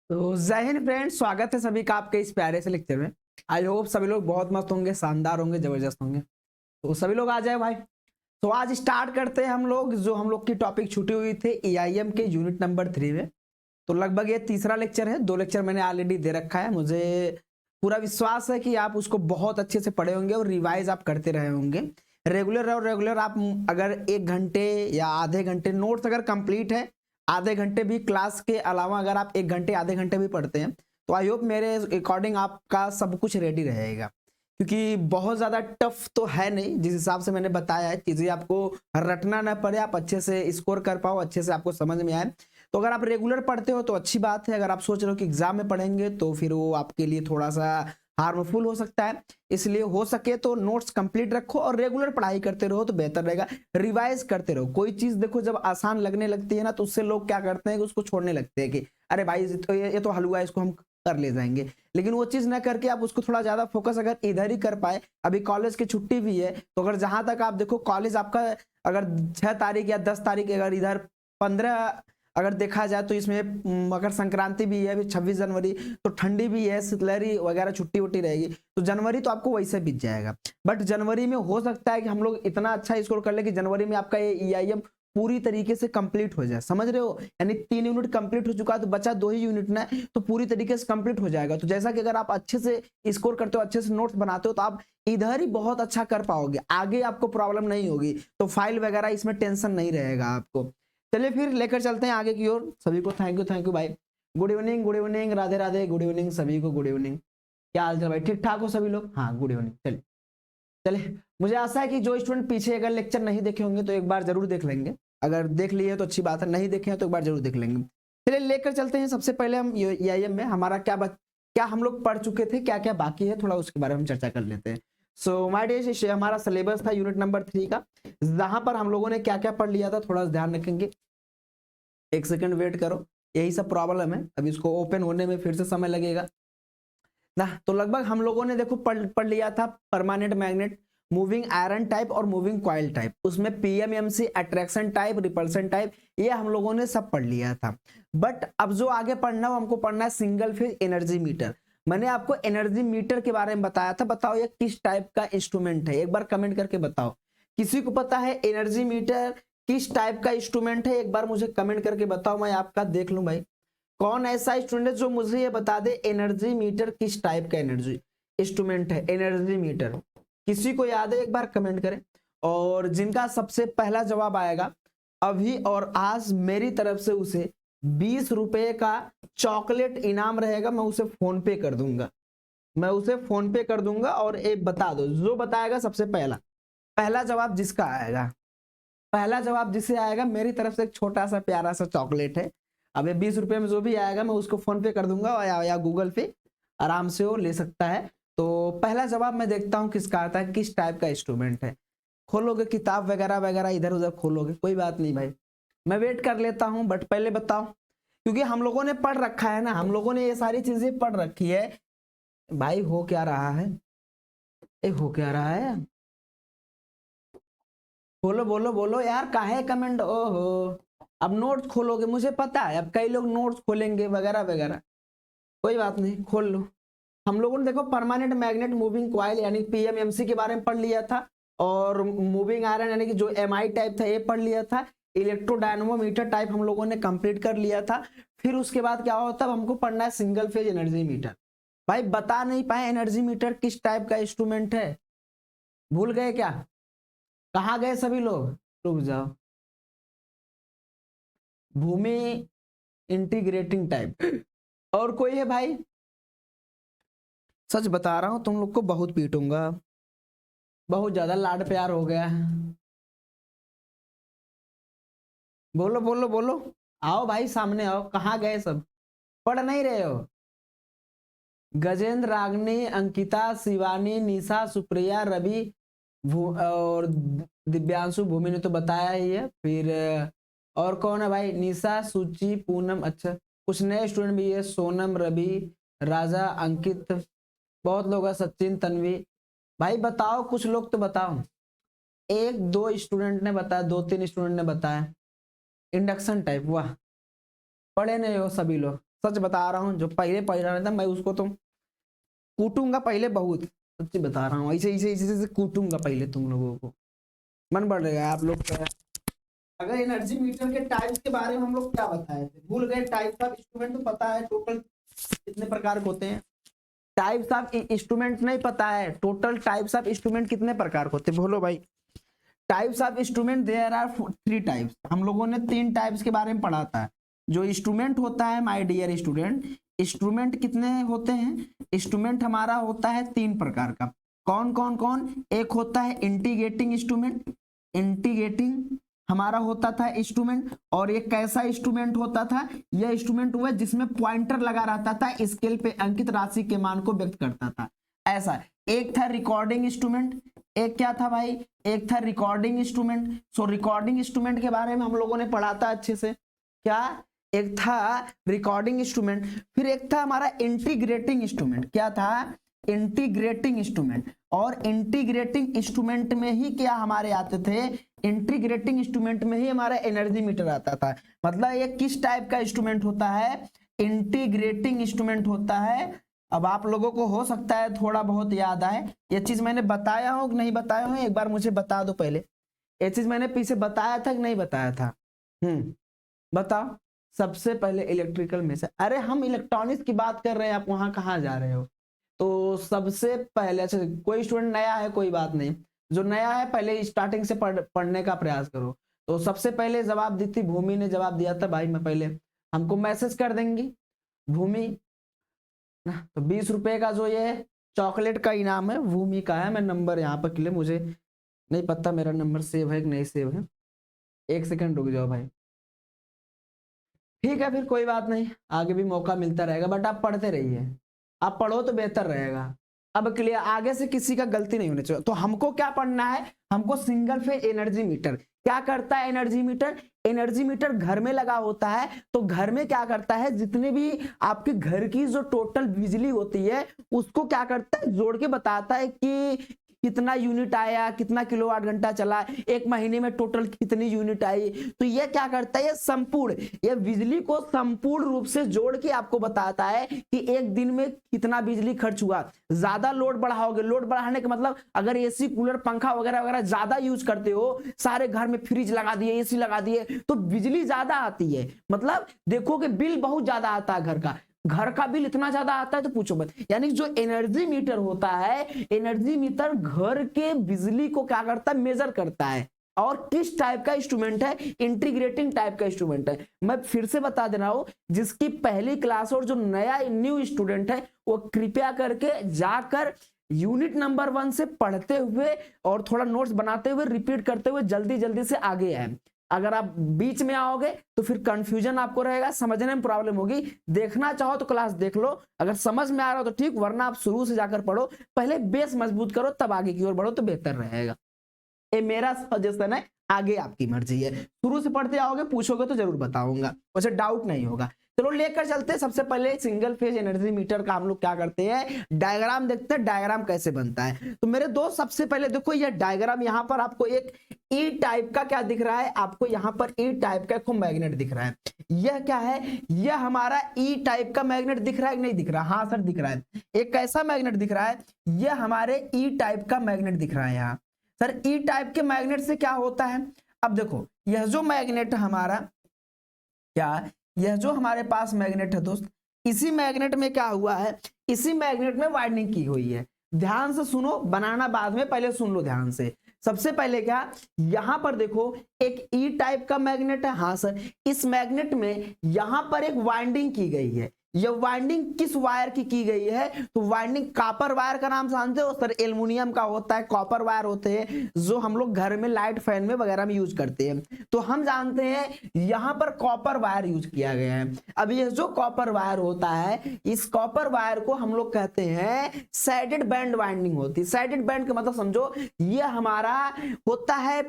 तो जय हिंद फ्रेंड्स, स्वागत है सभी का आपके इस प्यारे से लेक्चर में। आई होप सभी लोग बहुत मस्त होंगे, शानदार होंगे, जबरदस्त होंगे। तो सभी लोग आ जाए भाई। तो आज स्टार्ट करते हैं हम लोग की टॉपिक छूटी हुई थे EIM के यूनिट नंबर 3 में। तो लगभग ये तीसरा लेक्चर है, 2 लेक्चर मैंने ऑलरेडी दे रखा है। मुझे पूरा विश्वास है कि आप उसको बहुत अच्छे से पढ़े होंगे और रिवाइज आप करते रहे होंगे। रेगुलर आप अगर 1 घंटे या आधे घंटे नोट्स अगर कंप्लीट है, आधे घंटे भी क्लास के अलावा अगर आप 1 घंटे आधे घंटे भी पढ़ते हैं, तो आई होप मेरे अकॉर्डिंग आपका सब कुछ रेडी रहेगा। क्योंकि बहुत ज्यादा टफ तो है नहीं, जिस हिसाब से मैंने बताया है, चीजें आपको रटना ना पड़े, आप अच्छे से स्कोर कर पाओ, अच्छे से आपको समझ में आए। तो अगर आप रेगुलर पढ़ते हो तो अच्छी बात है। अगर आप सोच रहे हो कि एग्जाम में पढ़ेंगे तो फिर वो आपके लिए थोड़ा सा हार्मफुल हो सकता है। इसलिए हो सके तो नोट्स कंप्लीट रखो और रेगुलर पढ़ाई करते रहो तो बेहतर रहेगा। रिवाइज करते रहो। कोई चीज देखो जब आसान लगने लगती है ना, तो उससे लोग क्या करते हैं कि उसको छोड़ने लगते हैं कि अरे भाई तो ये तो हलवा है, इसको हम कर ले जाएंगे। लेकिन वो चीज ना करके आप उसको थोड़ा ज्यादा फोकस अगर इधर ही कर पाए। अभी कॉलेज की छुट्टी भी है, तो अगर जहां तक आप देखो कॉलेज आपका अगर 6 तारीख या 10 तारीख, अगर इधर 15 अगर देखा जाए तो इसमें मकर संक्रांति भी है, अभी 26 जनवरी, तो ठंडी भी है, शीतलहरी वगैरह छुट्टी वुट्टी रहेगी। तो जनवरी तो आपको वैसे बीत जाएगा। बट जनवरी में हो सकता है कि हम लोग इतना अच्छा स्कोर कर ले कि जनवरी में आपका ये EIM पूरी तरीके से कंप्लीट हो जाए। समझ रहे हो? यानी 3 यूनिट कंप्लीट हो चुका है, तो बचा 2 ही यूनिट ना, तो पूरी तरीके से कंप्लीट हो जाएगा। तो जैसा कि अगर आप अच्छे से स्कोर करते हो, अच्छे से नोट्स बनाते हो, तो आप इधर ही बहुत अच्छा कर पाओगे, आगे आपको प्रॉब्लम नहीं होगी। तो फाइल वगैरह इसमें टेंशन नहीं रहेगा आपको। चलिए फिर लेकर चलते हैं आगे की ओर। सभी को थैंक यू भाई। Good evening, Radhe Radhe, good evening सभी को, गुड इवनिंग। क्या हाल चाल भाई? ठीक ठाक हो सभी लोग? हाँ, गुड इवनिंग। चलिए चलिए, मुझे आशा है कि जो स्टूडेंट पीछे अगर लेक्चर नहीं देखे होंगे तो एक बार जरूर देख लेंगे। अगर देख लिए तो अच्छी बात है, नहीं देखे हैं तो एक बार जरूर देख लेंगे। चलिए लेकर चलते हैं। सबसे पहले हम EIM में हमारा क्या हम लोग पढ़ चुके थे, क्या क्या बाकी है, थोड़ा उसके बारे में चर्चा कर लेते हैं। सो माय डियर, हमारा सिलेबस था यूनिट नंबर 3 का, जहां पर हम लोगों ने क्या क्या पढ़ लिया था, थोड़ा ध्यान रखेंगे। 1 सेकंड वेट करो, यही सब प्रॉब्लम है, अभी इसको ओपन होने में फिर से समय लगेगा ना। तो लगभग हम लोगों ने देखो पढ़ लिया था permanent magnet, moving iron type और मूविंग कॉइल टाइप। उसमें PMMC, attraction type, repulsion type, ये हम लोगों ने सब पढ़ लिया था। बट अब जो आगे पढ़ना है हमको पढ़ना है सिंगल फेज एनर्जी मीटर। मैंने आपको एनर्जी मीटर के बारे में बताया था, बताओ ये किस टाइप का इंस्ट्रूमेंट है, एक बार कमेंट करके बताओ। किसी को पता है एनर्जी मीटर किस टाइप का इंस्ट्रूमेंट है? एक बार मुझे कमेंट करके बताओ, मैं आपका देख लूं भाई। कौन ऐसा स्टूडेंट जो मुझे ये बता दे एनर्जी मीटर किस टाइप का एनर्जी इंस्ट्रूमेंट है? एनर्जी मीटर किसी को याद है? एक बार कमेंट करें। और जिनका सबसे पहला जवाब आएगा अभी और आज मेरी तरफ से उसे 20 रुपए का चॉकलेट इनाम रहेगा। मैं उसे फोन पे कर दूंगा, मैं उसे फोन पे कर दूंगा। और एक बता दो, जो बताएगा सबसे पहला पहला जवाब जिसका आएगा, पहला जवाब जिसे आएगा, मेरी तरफ से एक छोटा सा प्यारा सा चॉकलेट है। अब ये 20 रुपए में जो भी आएगा मैं उसको फोन पे कर दूंगा या गूगल पे, आराम से वो ले सकता है। तो पहला जवाब मैं देखता हूँ किसका आता है, किस टाइप का इंस्ट्रूमेंट है। खोलोगे किताब वगैरह वगैरह इधर उधर खोलोगे, कोई बात नहीं भाई, मैं वेट कर लेता हूँ। बट पहले बताओ, क्योंकि हम लोगों ने पढ़ रखा है ना, हम लोगों ने ये सारी चीजें पढ़ रखी है भाई। हो क्या रहा है, ए हो क्या रहा है? बोलो बोलो बोलो यार, काहे कमेंट? ओहो, अब नोट्स खोलोगे, मुझे पता है अब कई लोग नोट्स खोलेंगे वगैरह वगैरह, कोई बात नहीं, खोल लो। हम लोगों ने देखो परमानेंट मैग्नेट, मूविंग कॉइल यानी PMMC के बारे में पढ़ लिया था, और मूविंग आयरन यानी कि जो MI टाइप था ये पढ़ लिया था। इलेक्ट्रोडायनमोमीटर टाइप हम लोगों ने कंप्लीट कर लिया था। फिर उसके बाद क्या होता है, हमको पढ़ना है सिंगल फेज एनर्जी मीटर। भाई बता नहीं पाए एनर्जी मीटर किस टाइप का इंस्ट्रूमेंट है? भूल गए क्या? कहाँ गए सभी लोग? रुक जाओ। भूमि इंटीग्रेटिंग टाइप। और कोई है भाई? सच बता रहा हूं, तुम लोग को बहुत पीटूंगा, बहुत ज्यादा लाड प्यार हो गया है। बोलो बोलो बोलो, आओ भाई सामने आओ, कहाँ गए सब? पढ़ नहीं रहे हो? गजेंद्र, रागनी, अंकिता, शिवानी, निशा, सुप्रिया, रवि, और दिव्यांशु, भूमि ने तो बताया ही है। फिर और कौन है भाई? निशा, सुचि, पूनम, अच्छा कुछ नए स्टूडेंट भी है, सोनम, रवि, राजा, अंकित, बहुत लोग हैं, सचिन, तन्वी। भाई बताओ, कुछ लोग तो बताओ। एक दो स्टूडेंट ने बताया, 2 3 स्टूडेंट ने बताया इंडक्शन टाइप। वाह, पढ़े नहीं हो सभी लोग, सच बता रहा हूँ, जो पहले पढ़ रहा था मैं उसको तो कूटूंगा पहले बहुत, सच्ची बता रहा हूँ, ऐसे ऐसे ऐसे ऐसे कूटूंगा पहले तुम लोगों को, मन बढ़ रहा है आप लोग का। अगर एनर्जी मीटर के टाइप्स के बारे में हम लोग क्या बताए थे, भूल गए? टाइप्स ऑफ इंस्ट्रूमेंट तो पता है टोटल कितने प्रकार के होते हैं, टाइप्स ऑफ इंस्ट्रूमेंट नहीं पता है, टोटल टाइप्स ऑफ इंस्ट्रूमेंट कितने प्रकार के होते हैं, बोलो भाई। Types of instrument there are 3 types, हम लोगों ने 3 टाइप्स के बारे में पढ़ा था। जो इंस्ट्रूमेंट होता है माय डियर स्टूडेंट, इंस्ट्रूमेंट कितने होते हैं? इंस्ट्रूमेंट हमारा होता है 3 प्रकार का। कौन कौन कौन? एक होता है इंटीग्रेटिंग इंस्ट्रूमेंट, इंटीग्रेटिंग हमारा होता था इंस्ट्रूमेंट, और एक कैसा इंस्ट्रूमेंट होता था? यह इंस्ट्रूमेंट हुआ जिसमें पॉइंटर लगा रहता था, स्केल पे अंकित राशि के मान को व्यक्त करता था, ऐसा। एक था रिकॉर्डिंग इंस्ट्रूमेंट, एक क्या था भाई? एक था रिकॉर्डिंग इंस्ट्रूमेंट। सो रिकॉर्डिंग इंस्ट्रूमेंट के बारे में हम लोगों ने पढ़ा था अच्छे से, क्या? एक था रिकॉर्डिंग इंस्ट्रूमेंट, फिर एक था हमारा इंटीग्रेटिंग इंस्ट्रूमेंट। क्या था? Integrating instrument. और इंटीग्रेटिंग इंस्ट्रूमेंट में ही क्या हमारे आते थे? इंटीग्रेटिंग इंस्ट्रूमेंट में ही हमारा एनर्जी मीटर आता था। मतलब ये किस टाइप का इंस्ट्रूमेंट होता है? इंटीग्रेटिंग इंस्ट्रूमेंट होता है। अब आप लोगों को हो सकता है थोड़ा बहुत याद आए, ये चीज मैंने बताया हो कि नहीं बताया हो, एक बार मुझे बता दो पहले, ये चीज मैंने पीछे बताया था कि नहीं बताया था? बताओ। सबसे पहले इलेक्ट्रिकल में से, अरे हम इलेक्ट्रॉनिक्स की बात कर रहे हैं, आप वहां कहाँ जा रहे हो? तो सबसे पहले, अच्छा कोई स्टूडेंट नया है कोई बात नहीं, जो नया है पहले स्टार्टिंग से पढ़ने का प्रयास करो। तो सबसे पहले जवाब दी थी भूमि ने, जवाब दिया था भाई मैं पहले, हमको मैसेज कर देंगी भूमि ना। तो 20 रुपए का जो ये चॉकलेट का इनाम है भूमि का है। मैं नंबर यहाँ पर क्लियर, मुझे नहीं पता मेरा नंबर सेव है कि नहीं सेव है, 1 सेकंड रुक जाओ भाई। ठीक है फिर कोई बात नहीं, आगे भी मौका मिलता रहेगा, बट आप पढ़ते रहिए, आप पढ़ो तो बेहतर रहेगा। अब क्लियर, आगे से किसी का गलती नहीं होनी चाहिए। तो हमको क्या पढ़ना है? हमको सिंगल फेज एनर्जी मीटर क्या करता है? एनर्जी मीटर, एनर्जी मीटर घर में लगा होता है, तो घर में क्या करता है? जितनी भी आपके घर की जो टोटल बिजली होती है उसको क्या करता है? जोड़ के बताता है कि कितना यूनिट आया, कितना किलोवाट घंटा चला, एक महीने में टोटल कितनी यूनिट आई। तो ये क्या करता है? ये संपूर्ण, ये बिजली को संपूर्ण रूप से जोड़ के आपको बताता है कि एक दिन में कितना बिजली खर्च हुआ। ज्यादा लोड बढ़ाओगे, लोड बढ़ाने का मतलब अगर एसी कूलर पंखा वगैरह वगैरह ज्यादा यूज करते हो, सारे घर में फ्रिज लगा दिए, एसी लगा दिए, तो बिजली ज्यादा आती है, मतलब देखो कि बिल बहुत ज्यादा आता है, घर का बिल इतना ज्यादा आता है तो पूछो मत। यानी जो एनर्जी मीटर होता है, एनर्जी मीटर घर के बिजली को क्या करता है? मेजर करता है। और किस टाइप का इंस्ट्रूमेंट है? इंटीग्रेटिंग टाइप का इंस्ट्रूमेंट है। मैं फिर से बता दे रहा हूं, जिसकी पहली क्लास और जो नया न्यू स्टूडेंट है वो कृपया करके जाकर यूनिट नंबर 1 से पढ़ते हुए और थोड़ा नोट्स बनाते हुए रिपीट करते हुए जल्दी जल्दी से आगे आए। अगर आप बीच में आओगे तो फिर कंफ्यूजन आपको रहेगा, समझने में प्रॉब्लम होगी। देखना चाहो तो क्लास देख लो, अगर समझ में आ रहा हो तो ठीक, वरना आप शुरू से जाकर पढ़ो, पहले बेस मजबूत करो तब आगे की ओर बढ़ो तो बेहतर रहेगा। ये मेरा सजेशन है, आगे आपकी मर्जी है। शुरू से पढ़ते आओगे, पूछोगे तो जरूर बताऊंगा, वैसे डाउट नहीं होगा। चलो लेकर चलते हैं। सबसे पहले सिंगल फेज एनर्जी मीटर का हम लोग क्या करते हैं? डायग्राम देखते हैं, डायग्राम कैसे बनता है। तो मेरे दोस्त सबसे पहले देखो ये डायग्राम, यहाँ पर आपको एक ई टाइप का क्या दिख रहा है? आपको यहाँ पर ई टाइप का एक मैग्नेट दिख रहा है। यह क्या है? यह हमारा ई टाइप का मैग्नेट दिख रहा है कि नहीं दिख रहा? हाँ सर दिख रहा है। एक कैसा मैग्नेट दिख रहा है? यह हमारे ई टाइप का मैग्नेट दिख रहा है यहाँ। सर ई टाइप के मैग्नेट से क्या होता है? अब देखो यह जो मैग्नेट हमारा क्या, यह जो हमारे पास मैग्नेट है दोस्त, इसी मैग्नेट में क्या हुआ है? इसी मैग्नेट में वाइंडिंग की हुई है। ध्यान से सुनो, बनाना बाद में, पहले सुन लो ध्यान से। सबसे पहले क्या, यहां पर देखो एक ई टाइप का मैग्नेट है। हाँ सर, इस मैग्नेट में यहां पर एक वाइंडिंग की गई है। यह वाइंडिंग किस वायर की गई है? तो वाइंडिंग कॉपर वायर का नाम जानते हो सर? एल्युमिनियम का होता है, कॉपर वायर होते हैं जो हम लोग घर में लाइट फैन में वगैरह में यूज करते हैं। तो हम जानते हैं यहां पर कॉपर वायर यूज किया गया है। अब यह जो कॉपर वायर होता है, इस कॉपर वायर को हम लोग कहते हैं सैडेड बैंड वाइंडिंग होती है। सैडेड बैंड का मतलब समझो, यह हमारा होता है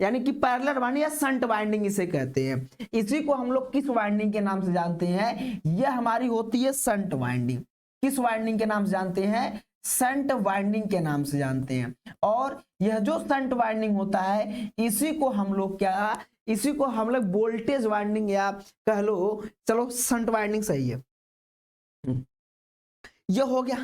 यानी कि पैरेलल वाइंडिंग या शंट वाइंडिंग इसे कहते हैं। इसी को हम लोग किस वाइंडिंग के नाम से जानते हैं? यह हमारी होती है शंट वाइंडिंग। किस वाइंडिंग के नाम से जानते हैं? शंट वाइंडिंग के नाम से जानते हैं। और यह जो शंट वाइंडिंग होता है इसी को हम लोग वोल्टेज वाइंडिंग या कह लो, चलो शंट वाइंडिंग सही है। यह हो गया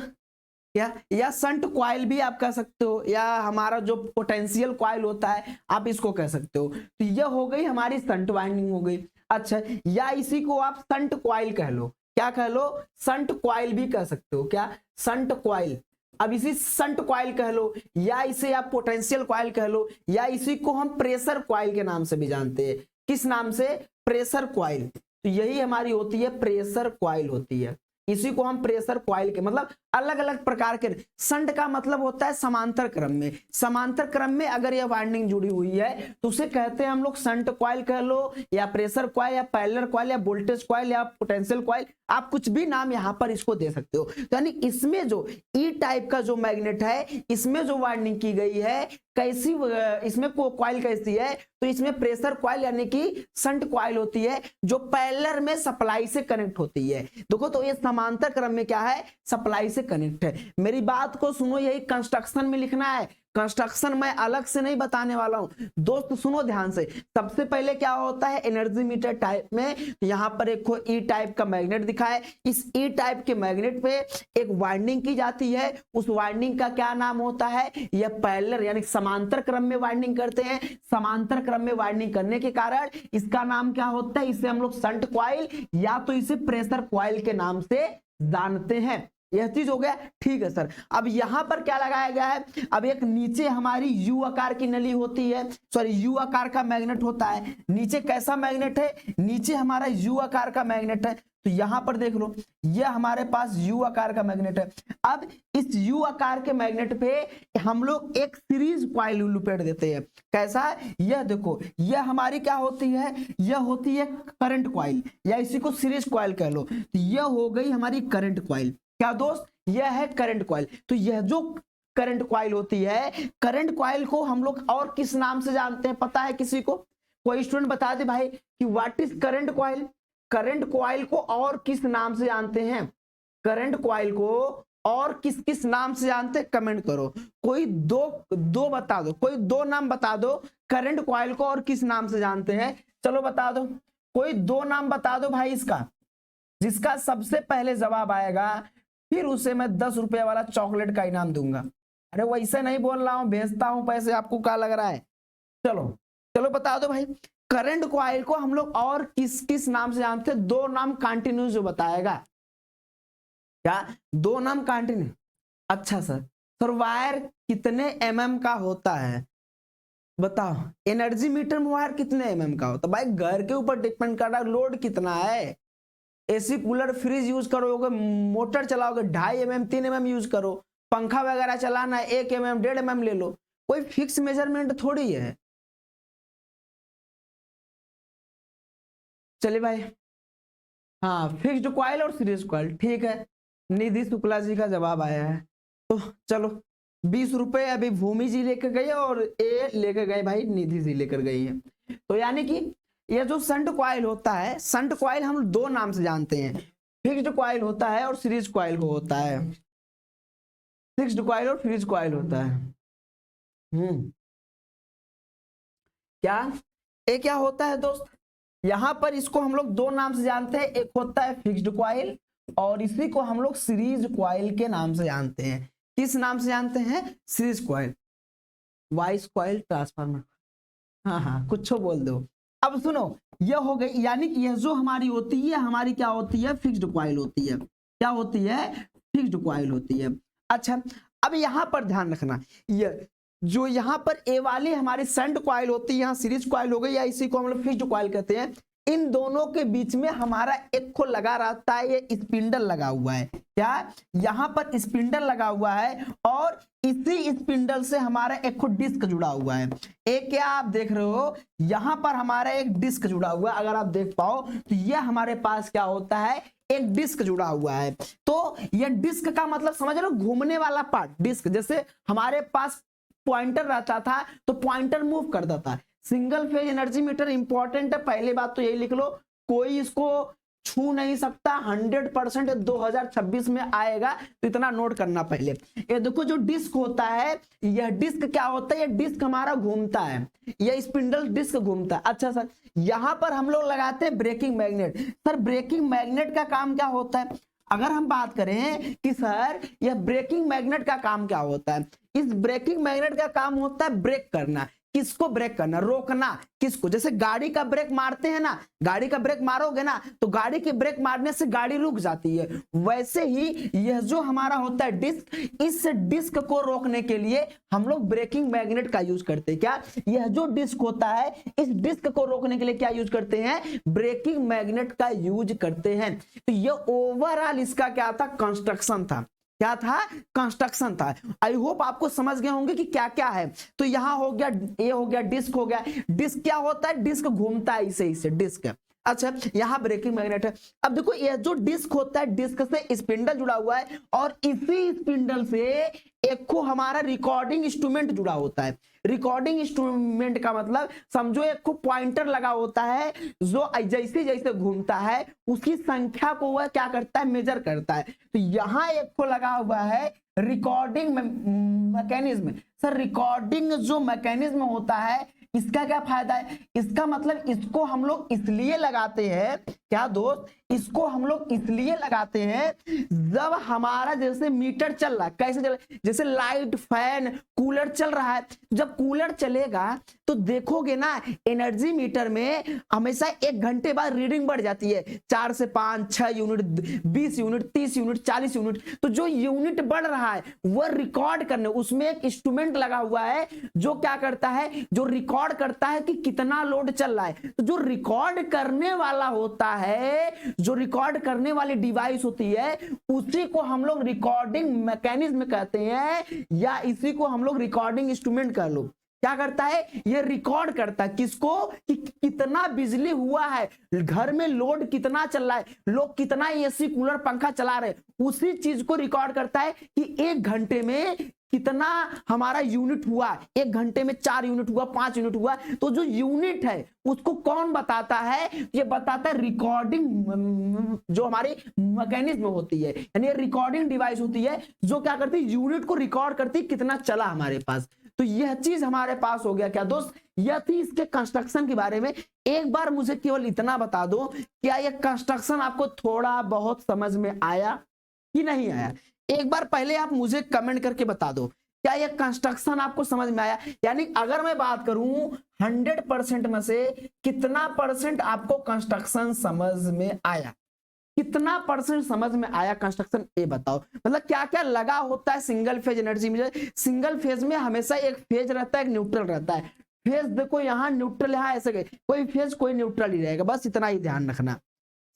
या शंट कॉइल भी आप कह सकते हो, या हमारा जो पोटेंशियल कॉइल होता है आप इसको कह सकते हो। तो यह हो गई हमारी शंट वाइंडिंग हो गई। अच्छा, या इसी को आप शंट कॉइल कह लो, क्या कह लो, शंट कॉइल भी कह सकते हो, क्या, शंट कॉइल। अब इसी शंट कॉइल कह लो, या इसे आप पोटेंशियल कॉइल कह लो, या इसी को हम प्रेशर कॉइल के नाम से भी जानते हैं। किस नाम से, प्रेशर कॉइल। तो यही हमारी होती है प्रेशर कॉइल होती है। इसी को हम प्रेशर कॉइल के मतलब अलग अलग प्रकार के, शंट का मतलब होता है समांतर क्रम में, समांतर क्रम में अगर यह वाइंडिंग जुड़ी हुई है तो उसे कहते हैं हम लोग शंट कॉइल कह लो, या प्रेशर कॉइल, या पैरेलल कॉइल, या वोल्टेज कॉइल, या पोटेंशियल कॉइल, आप कुछ भी नाम यहां पर इसको दे सकते हो। यानी इसमें जो ई टाइप का जो मैग्नेट है, इसमें जो वाइंडिंग की गई है कैसी, इसमें कॉइल कैसी है, तो इसमें प्रेशर कॉइल यानी कि शंट कॉइल होती है जो पैरेलल में सप्लाई से कनेक्ट होती है। देखो तो ये समांतर क्रम में क्या है, सप्लाई से कनेक्ट है। मेरी बात को सुनो, यही कंस्ट्रक्शन में लिखना है, कंस्ट्रक्शन मैं अलग से नहीं बताने वाला हूं दोस्त, सुनो ध्यान से। सबसे पहले क्या होता है, एनर्जी मीटर टाइप में यहां पर एक ई टाइप का मैग्नेट दिखा है, इस ई टाइप के मैग्नेट पे एक वाइंडिंग की जाती है, उस वाइंडिंग का क्या नाम होता है, यह पैरेलल यानी समांतर क्रम में वाइंडिंग करते हैं। समांतर क्रम में वाइंडिंग करने के कारण इसका नाम क्या होता है, इसे हम लोग शंट कॉइल या तो इसे प्रेशर कॉइल के नाम से जानते हैं। यह चीज हो गया, ठीक है सर। अब यहां पर क्या लगाया गया है, अब एक नीचे हमारी यू आकार की नली होती है, सॉरी यू आकार का मैग्नेट होता है। नीचे कैसा मैग्नेट है, नीचे हमारा यू आकार का मैग्नेट है। तो यहां पर देख लो, यह हमारे पास यू आकार का मैग्नेट है। अब इस यू आकार के मैग्नेट पे हम लोग एक सीरीज कॉइल लुपेट देते हैं। कैसा, यह देखो, यह हमारी क्या होती है, यह होती है करंट कॉइल, या इसी को सीरीज कॉइल कह लो। तो यह हो गई हमारी करंट कॉइल। क्या दोस्त, यह है करंट कॉइल। तो यह जो करंट कॉइल होती है, करंट कॉइल को हम लोग और किस नाम से जानते हैं, पता है किसी को, कोई स्टूडेंट बता दे भाई कि what is current coil. Current coil को और किस नाम से जानते हैं, करंट कॉइल को और किस किस नाम से जानते हैं, कमेंट करो। कोई दो बता दो, कोई दो नाम बता दो, करंट कॉइल को और किस नाम से जानते हैं, चलो बता दो, कोई दो नाम बता दो भाई इसका। जिसका सबसे पहले जवाब आएगा फिर उसे मैं 10 रुपए वाला चॉकलेट का इनाम दूंगा। अरे वैसे नहीं बोल रहा हूं, भेजता हूं पैसे, आपको क्या लग रहा है। चलो चलो बता दो भाई, करंट कॉइल को हम लोग और किस किस नाम से जानते हैं, दो नाम कंटिन्यू जो बताएगा। क्या, दो नाम कंटिन्यू। अच्छा सर वायर कितने mm का होता है, बताओ। एनर्जी मीटर में वायर कितने mm का होता है, भाई घर के ऊपर डिपेंड कर रहा है, लोड कितना है। एसी कूलर फ्रिज यूज करोगे, मोटर चलाओगे 2.5 mm 3 mm यूज करो, पंखा वगैरह चलाना है 1 mm 1.5 mm ले लो, कोई फिक्स मेजरमेंट थोड़ी है। चलिए भाई, हाँ फिक्स्ड कॉइल और सीरीज कॉइल, ठीक है। निधि शुक्ला जी का जवाब आया है। तो चलो 20 रुपए अभी भूमि जी लेकर गए और ए लेकर गए भाई निधि जी लेकर गई है। तो यानी कि यह जो शंट कॉइल होता है, शंट कॉइल हम दो नाम से जानते हैं, फिक्स्ड कॉइल होता है और सीरीज कॉइल को होता है, फिक्स्ड कॉइल और सीरीज कॉइल होता है। क्या, ये क्या होता है दोस्त, यहां पर इसको हम लोग दो नाम से जानते हैं, एक होता है फिक्स्ड कॉइल और इसी को हम लोग सीरीज कॉइल के नाम से जानते हैं। किस नाम से जानते हैं, series coil, vice coil transformer, हाँ कुछ बोल दो। अब सुनो, यह हो गई, यानी कि यह जो हमारी होती है, हमारी क्या होती है, फिक्स्ड कॉइल होती है। क्या होती है, फिक्स्ड कॉइल होती है। अच्छा, अब यहां पर ध्यान रखना, यह जो यहाँ पर ए वाली हमारी शंट कॉइल होती है, यहाँ सीरीज कॉइल हो गई, या इसी को हम लोग फिक्स्ड कॉइल कहते हैं। इन दोनों के बीच में हमारा एक को लगा रहता है, ये स्पिंडल लगा हुआ है। क्या, यहाँ पर स्पिंडल लगा हुआ है और इसी स्पिंडल से हमारा एक को डिस्क जुड़ा हुआ है। एक क्या आप देख रहे हो, यहाँ पर हमारा एक डिस्क जुड़ा हुआ है, अगर आप देख पाओ तो यह हमारे पास क्या होता है, एक डिस्क जुड़ा हुआ है। तो यह डिस्क का मतलब समझ रहे हो, घूमने वाला पार्ट, डिस्क। जैसे हमारे पास पॉइंटर रहता था तो पॉइंटर मूव करता था। Single phase energy metre important है, पहले बात तो यही लिख लो, कोई इसको छू नहीं सकता, 100% 2026 में आएगा, तो इतना नोट करना पहले। ये देखो जो डिस्क होता है, यह डिस्क क्या होता है, यह डिस्क हमारा घूमता है, यह स्पिंडल डिस्क घूमता है। अच्छा सर, यहां पर हम लोग लगाते हैं breaking magnet. Sir breaking magnet का काम क्या होता है? अगर हम बात करें कि सर यह ब्रेकिंग मैग्नेट का काम क्या होता है, इस ब्रेकिंग मैग्नेट का काम होता है ब्रेक करना। किसको ब्रेक करना? रोकना। किसको? जैसे गाड़ी का ब्रेक मारते हैं ना, गाड़ी का ब्रेक मारोगे ना तो गाड़ी के ब्रेक मारने से गाड़ी रुक जाती है, वैसे ही यह जो हमारा होता है डिस्क, इस डिस्क को रोकने के लिए हम लोग ब्रेकिंग मैग्नेट का यूज करते हैं। क्या? यह जो डिस्क होता है, इस डिस्क को रोकने के लिए क्या यूज करते हैं? ब्रेकिंग मैग्नेट का यूज करते हैं। तो यह ओवरऑल इसका क्या था? कंस्ट्रक्शन था। क्या था? कंस्ट्रक्शन था। आई होप आपको समझ गए होंगे कि क्या क्या है। तो यहां हो गया, ये हो गया, डिस्क हो गया। डिस्क क्या होता है? डिस्क घूमता है इसे डिस्क। अच्छा, यहां ब्रेकिंग मैग्नेट है। अब देखो ये जो डिस्क होता है, डिस्क से स्पिंडल जुड़ा हुआ है और इसी स्पिंडल से एक को हमारा रिकॉर्डिंग इंस्ट्रूमेंट जुड़ा होता है। रिकॉर्डिंग इंस्ट्रूमेंट का मतलब समझो एक को पॉइंटर लगा होता है, जो जैसे जैसे घूमता है उसकी संख्या को वह क्या करता है? मेजर करता है। तो यहां एक को लगा हुआ है रिकॉर्डिंग मैकेनिज्म। सर रिकॉर्डिंग जो मैकेनिज्म होता है, इसका क्या फायदा है? इसका मतलब इसको हम लोग इसलिए लगाते हैं, क्या दोस्त? इसको हम लोग इसलिए लगाते हैं जब हमारा जैसे मीटर चल रहा है, कैसे चल, जैसे लाइट, फैन, कूलर चल रहा है, जब कूलर चलेगा तो देखोगे ना एनर्जी मीटर में हमेशा 1 घंटे बाद रीडिंग बढ़ जाती है, 4 से 5, 6 यूनिट, 20 यूनिट, 30 यूनिट, 40 यूनिट। तो जो यूनिट बढ़ रहा है वह रिकॉर्ड करने, उसमें एक इंस्ट्रूमेंट लगा हुआ है जो क्या करता है? जो रिकॉर्ड करता है कि कितना लोड चल रहा है। तो जो रिकॉर्ड करने वाला होता है, जो रिकॉर्ड करने वाली डिवाइस होती है, उसी को हम लोग रिकॉर्डिंग मैकेनिज्म कहते हैं, या इसी को हम लोग रिकॉर्डिंग इंस्ट्रूमेंट कह लो। क्या करता है? ये रिकॉर्ड करता है किसको? कि कितना बिजली हुआ है, घर में लोड कितना चल रहा है, लोग कितना एसी, कूलर, पंखा चला रहे, उसी चीज को रिकॉर्ड करता है कि 1 घंटे में कितना हमारा यूनिट हुआ, 1 घंटे में 4 यूनिट हुआ, 5 यूनिट हुआ। तो जो यूनिट है उसको कौन बताता है? ये बताता है रिकॉर्डिंग, जो हमारी मैकेनिज्म होती है, यानी रिकॉर्डिंग डिवाइस होती है जो क्या करती है? यूनिट को रिकॉर्ड करती है कितना चला हमारे पास। तो यह चीज हमारे पास हो गया। क्या दोस्त? यह थी इसके कंस्ट्रक्शन के बारे में। एक बार मुझे केवल इतना बता दो, क्या यह कंस्ट्रक्शन आपको थोड़ा बहुत समझ में आया कि नहीं आया? एक बार पहले आप मुझे कमेंट करके बता दो, क्या यह कंस्ट्रक्शन आपको समझ में आया? यानी अगर मैं बात करूं 100% में से कितना परसेंट आपको कंस्ट्रक्शन समझ में आया? कितना परसेंट समझ में आया कंस्ट्रक्शन, ये बताओ। मतलब क्या क्या लगा होता है सिंगल फेज एनर्जी में? सिंगल फेज में हमेशा एक फेज रहता है, एक न्यूट्रल रहता है। फेज देखो यहाँ न्यूट्रल, यहाँ ऐसे कोई फेज कोई न्यूट्रल ही रहेगा, बस इतना ही ध्यान रखना।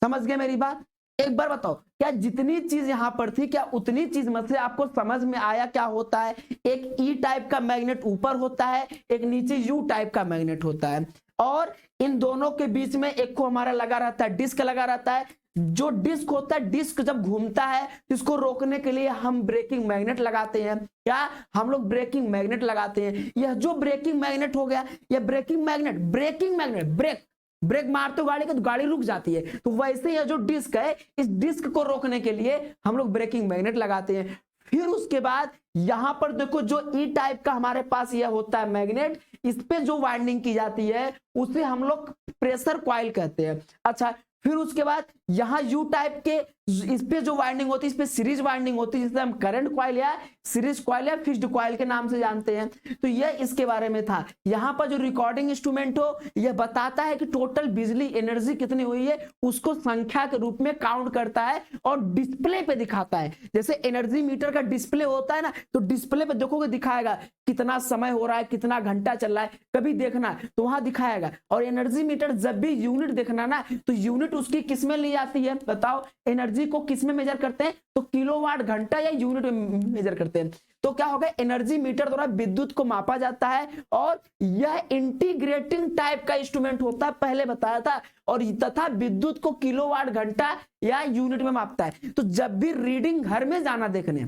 समझ गए मेरी बात? एक बार बताओ, क्या जितनी चीज यहां पर थी, क्या उतनी चीज में से आपको समझ में आया क्या होता है? एक ई टाइप का मैग्नेट ऊपर होता है, एक नीचे यू टाइप का मैग्नेट होता है, और इन दोनों के बीच में एक को हमारा लगा रहता है, डिस्क लगा रहता है। जो डिस्क होता है, डिस्क जब घूमता है, इसको रोकने के लिए हम ब्रेकिंग मैग्नेट लगाते हैं। क्या? हम लोग ब्रेकिंग मैग्नेट लगाते हैं। यह जो ब्रेकिंग मैग्नेट हो गया, यह ब्रेकिंग मैग्नेट ब्रेक मारते हो गाड़ी का तो गाड़ी रुक जाती है। तो वैसे यह जो डिस्क है, इस डिस्क को रोकने के लिए हम लोग ब्रेकिंग मैग्नेट लगाते हैं। फिर उसके बाद यहां पर देखो जो ई टाइप का हमारे पास यह होता है मैग्नेट, इस पे जो वाइंडिंग की जाती है उसे हम लोग प्रेशर कॉइल कहते हैं। अच्छा, फिर उसके बाद यहां यू टाइप के इस पे जो वाइंडिंग होती है, इस पे सीरीज वाइंडिंग होती है, जिसे हम करंट कॉइल या सीरीज कॉइल या फिक्स्ड कॉइल के नाम से जानते हैं। तो यह इसके बारे में था। यहां पर जो रिकॉर्डिंग इंस्ट्रूमेंट हो, यह बताता है कि टोटल बिजली एनर्जी कितनी हुई है, उसको संख्या के रूप में काउंट करता है और डिस्प्ले पे दिखाता है। जैसे एनर्जी मीटर का डिस्प्ले होता है ना, तो डिस्प्ले पे देखोगे दिखाएगा कितना समय हो रहा है, कितना घंटा चल रहा है, कभी देखना तो वहां दिखाएगा। और एनर्जी मीटर जब भी यूनिट देखना ना, तो यूनिट उसकी किस में ली जाती है? बताओ, एनर्जी को किस में मेजर करते हैं? तो किलोवाट घंटा या यूनिट में मेजर करते हैं। तो क्या होगा? एनर्जी मीटर द्वारा विद्युत को मापा जाता है, और यह इंटीग्रेटिंग टाइप का इंस्ट्रूमेंट होता है, पहले बताया था, और तथा विद्युत को किलोवाट घंटा या यूनिट में मापता है। तो जब भी रीडिंग घर में जाना देखने,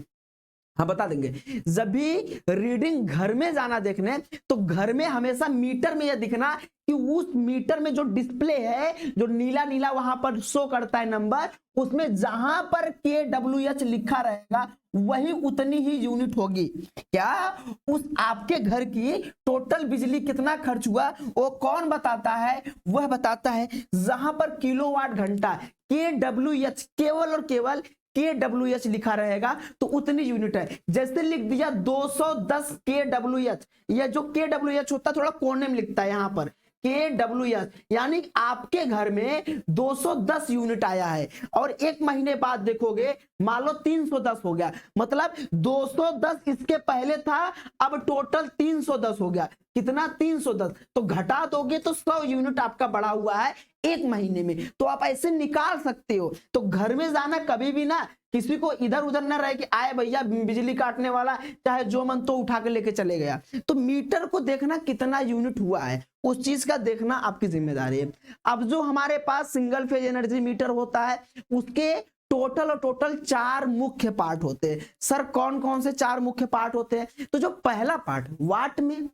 हाँ बता देंगे। जब भी रीडिंग घर में जाना देखने, तो घर में हमेशा मीटर में यह दिखना कि उस मीटर में जो डिस्प्ले है, जो नीला नीला वहां पर शो करता है नंबर, उसमें जहां पर KWH लिखा रहेगा वही उतनी ही यूनिट होगी। क्या उस आपके घर की टोटल बिजली कितना खर्च हुआ वो कौन बताता है? वह बताता है जहां पर किलोवाट घंटा KWH केवल और केवल KWH लिखा रहेगा तो उतनी यूनिट है। जैसे लिख दिया 210 KWH, यह जो KWH होता है थोड़ा कोने में लिखता है यहाँ पर KWH, यानी आपके घर में 210 यूनिट आया है। और एक महीने बाद देखोगे मान लो 310 हो गया, मतलब 210 इसके पहले था, अब टोटल 310 हो गया। कितना? 310। तो घटा दोगे तो 100 यूनिट आपका बढ़ा हुआ है एक महीने में। तो आप ऐसे निकाल सकते हो। तो घर में जाना कभी भी ना किसी को इधर उधर ना रहे कि आए भैया बिजली काटने वाला, चाहे जो मन तो उठा के लेके चले गया। तो मीटर को देखना कितना यूनिट हुआ है, उस चीज का देखना आपकी जिम्मेदारी है। अब जो हमारे पास सिंगल फेज एनर्जी मीटर होता है उसके टोटल 4 मुख्य पार्ट होते हैं। सर कौन कौन से 4 मुख्य पार्ट होते हैं? तो जो पहला पार्ट वाट में,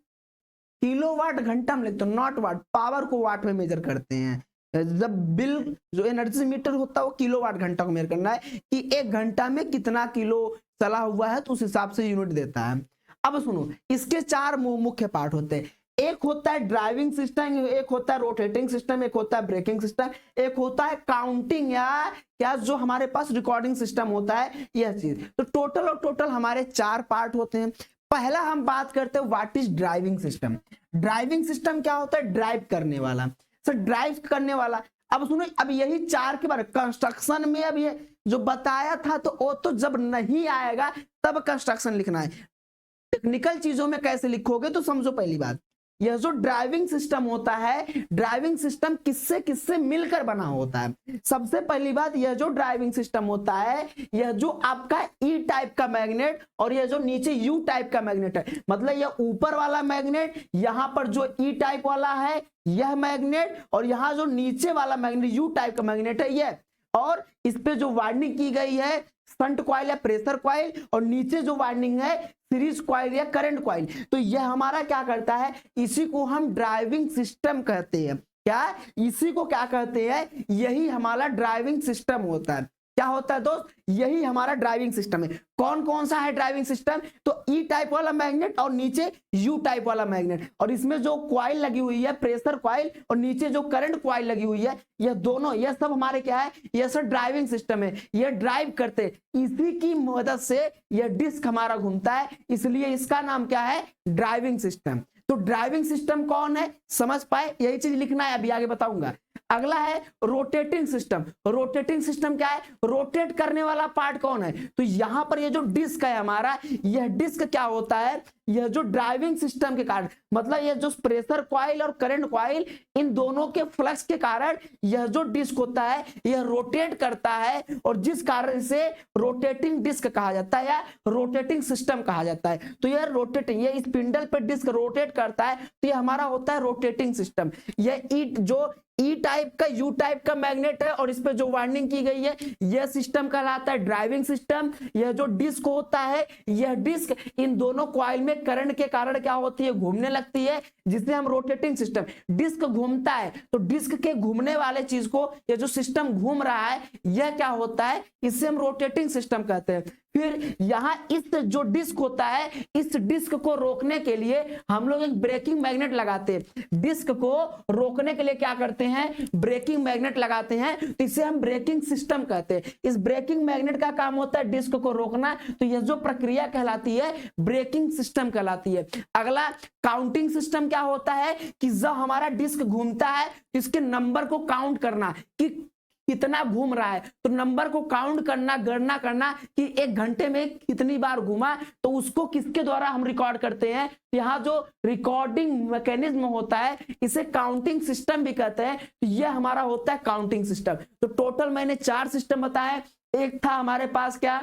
किलोवाट घंटा में लिखते हैं, नॉट वाट, पावर को वाट में मेजर करते हैं। जब बिल जो एनर्जी मीटर होता है वो किलोवाट घंटा को मेजर करना है कि एक घंटा में कितना किलो चला हुआ है, तो उस हिसाब से यूनिट देता है। अब सुनो, इसके 4 मुख्य पार्ट होते हैं। एक होता है ड्राइविंग सिस्टम, एक होता है रोटेटिंग सिस्टम, एक होता है ब्रेकिंग सिस्टम, एक होता है काउंटिंग या क्या जो हमारे पास रिकॉर्डिंग सिस्टम होता है, यह चीज। तो टोटल हमारे 4 पार्ट होते हैं। पहला हम बात करते हैं what is driving system. Driving system क्या होता है? ड्राइव करने वाला। सर ड्राइव करने वाला, अब सुनो, अब यही 4 के बारे कंस्ट्रक्शन में अब ये जो बताया था तो वो तो जब नहीं आएगा तब कंस्ट्रक्शन लिखना है। टेक्निकल चीजों में कैसे लिखोगे तो समझो। पहली बात, यह जो ड्राइविंग सिस्टम होता है, ड्राइविंग सिस्टम किससे किससे मिलकर बना होता है? सबसे पहली बात, यह जो ड्राइविंग सिस्टम होता है, यह जो आपका ई टाइप का मैग्नेट और यह जो नीचे यू टाइप का मैग्नेट है, मतलब यह ऊपर वाला मैग्नेट, यहां पर जो ई टाइप वाला है यह मैग्नेट, और यहां जो नीचे वाला मैग्नेट यू टाइप का मैग्नेट है यह। और इस पे जो वाइंडिंग की गई है शंट कॉइल या प्रेशर कॉइल, और नीचे जो वाइंडिंग है सीरीज कॉइल या करंट कॉइल। तो यह हमारा क्या करता है? इसी को हम ड्राइविंग सिस्टम कहते हैं। क्या? इसी को क्या कहते हैं? यही हमारा ड्राइविंग सिस्टम होता है। क्या होता है दोस्त? यही हमारा ड्राइविंग सिस्टम है। कौन कौन सा है ड्राइविंग सिस्टम? तो ई टाइप वाला मैग्नेट और नीचे यू टाइप वाला मैग्नेट, और इसमें जो कॉइल लगी हुई है प्रेशर कॉइल और नीचे जो करंट कॉइल लगी हुई है, यह दोनों, यह सब हमारे क्या है? यह सब ड्राइविंग सिस्टम है। यह ड्राइव करते, इसी की मदद से यह डिस्क हमारा घूमता है, इसलिए इसका नाम क्या है? Driving system. तो ड्राइविंग सिस्टम कौन है समझ पाए? यही चीज लिखना है, अभी आगे बताऊंगा। अगला है रोटेटिंग सिस्टम। रोटेटिंग सिस्टम क्या है? रोटेट करने वाला पार्ट कौन है? तो यहां पर ये जो डिस्क है हमारा, यह डिस्क क्या होता है? यह जो ड्राइविंग सिस्टम के कारण, मतलब यह जो प्रेशर कॉइल और करंट कॉइल, इन दोनों के फ्लक्स के कारण यह जो डिस्क होता है यह रोटेट करता है, और जिस कारण से रोटेटिंग डिस्क कहा जाता है या रोटेटिंग सिस्टम कहा जाता है। तो यह रोटेटिंग, यह स्पिंडल पे डिस्क रोटेट करता है, तो यह हमारा होता है रोटेटिंग सिस्टम। यह जो ई टाइप का यू टाइप का मैग्नेट है और इस पे जो वाइंडिंग की गई है, यह सिस्टम कहलाता है ड्राइविंग सिस्टम। यह जो डिस्क होता है, यह डिस्क इन दोनों कॉइल में करंट के कारण क्या होती है? घूमने लगती है, जिसे हम रोटेटिंग सिस्टम। डिस्क घूमता है तो डिस्क के घूमने वाले चीज को, यह जो सिस्टम घूम रहा है, यह क्या होता है? इसे हम रोटेटिंग सिस्टम कहते हैं। फिर यहां इस जो डिस्क होता है, इस डिस्क को रोकने के लिए हम लोग एक ब्रेकिंग मैग्नेट लगाते हैं। डिस्क को रोकने के लिए क्या करते हैं? ब्रेकिंग मैग्नेट लगाते हैं, तो इसे हम ब्रेकिंग सिस्टम कहते हैं। इस ब्रेकिंग मैग्नेट का काम होता है डिस्क को रोकना, तो यह जो प्रक्रिया कहलाती है ब्रेकिंग सिस्टम कहलाती है। अगला काउंटिंग सिस्टम क्या होता है? कि जब हमारा डिस्क घूमता है तो इसके नंबर को काउंट करना कि कितना घूम रहा है, तो नंबर को काउंट करना, गणना करना कि एक घंटे में कितनी बार घूमा, तो उसको किसके द्वारा हम रिकॉर्ड करते हैं? यहाँ जो रिकॉर्डिंग मैकेनिज्म होता है इसे काउंटिंग सिस्टम भी कहते हैं। तो यह हमारा होता है काउंटिंग सिस्टम। तो टोटल मैंने 4 सिस्टम बताए। एक था हमारे पास क्या?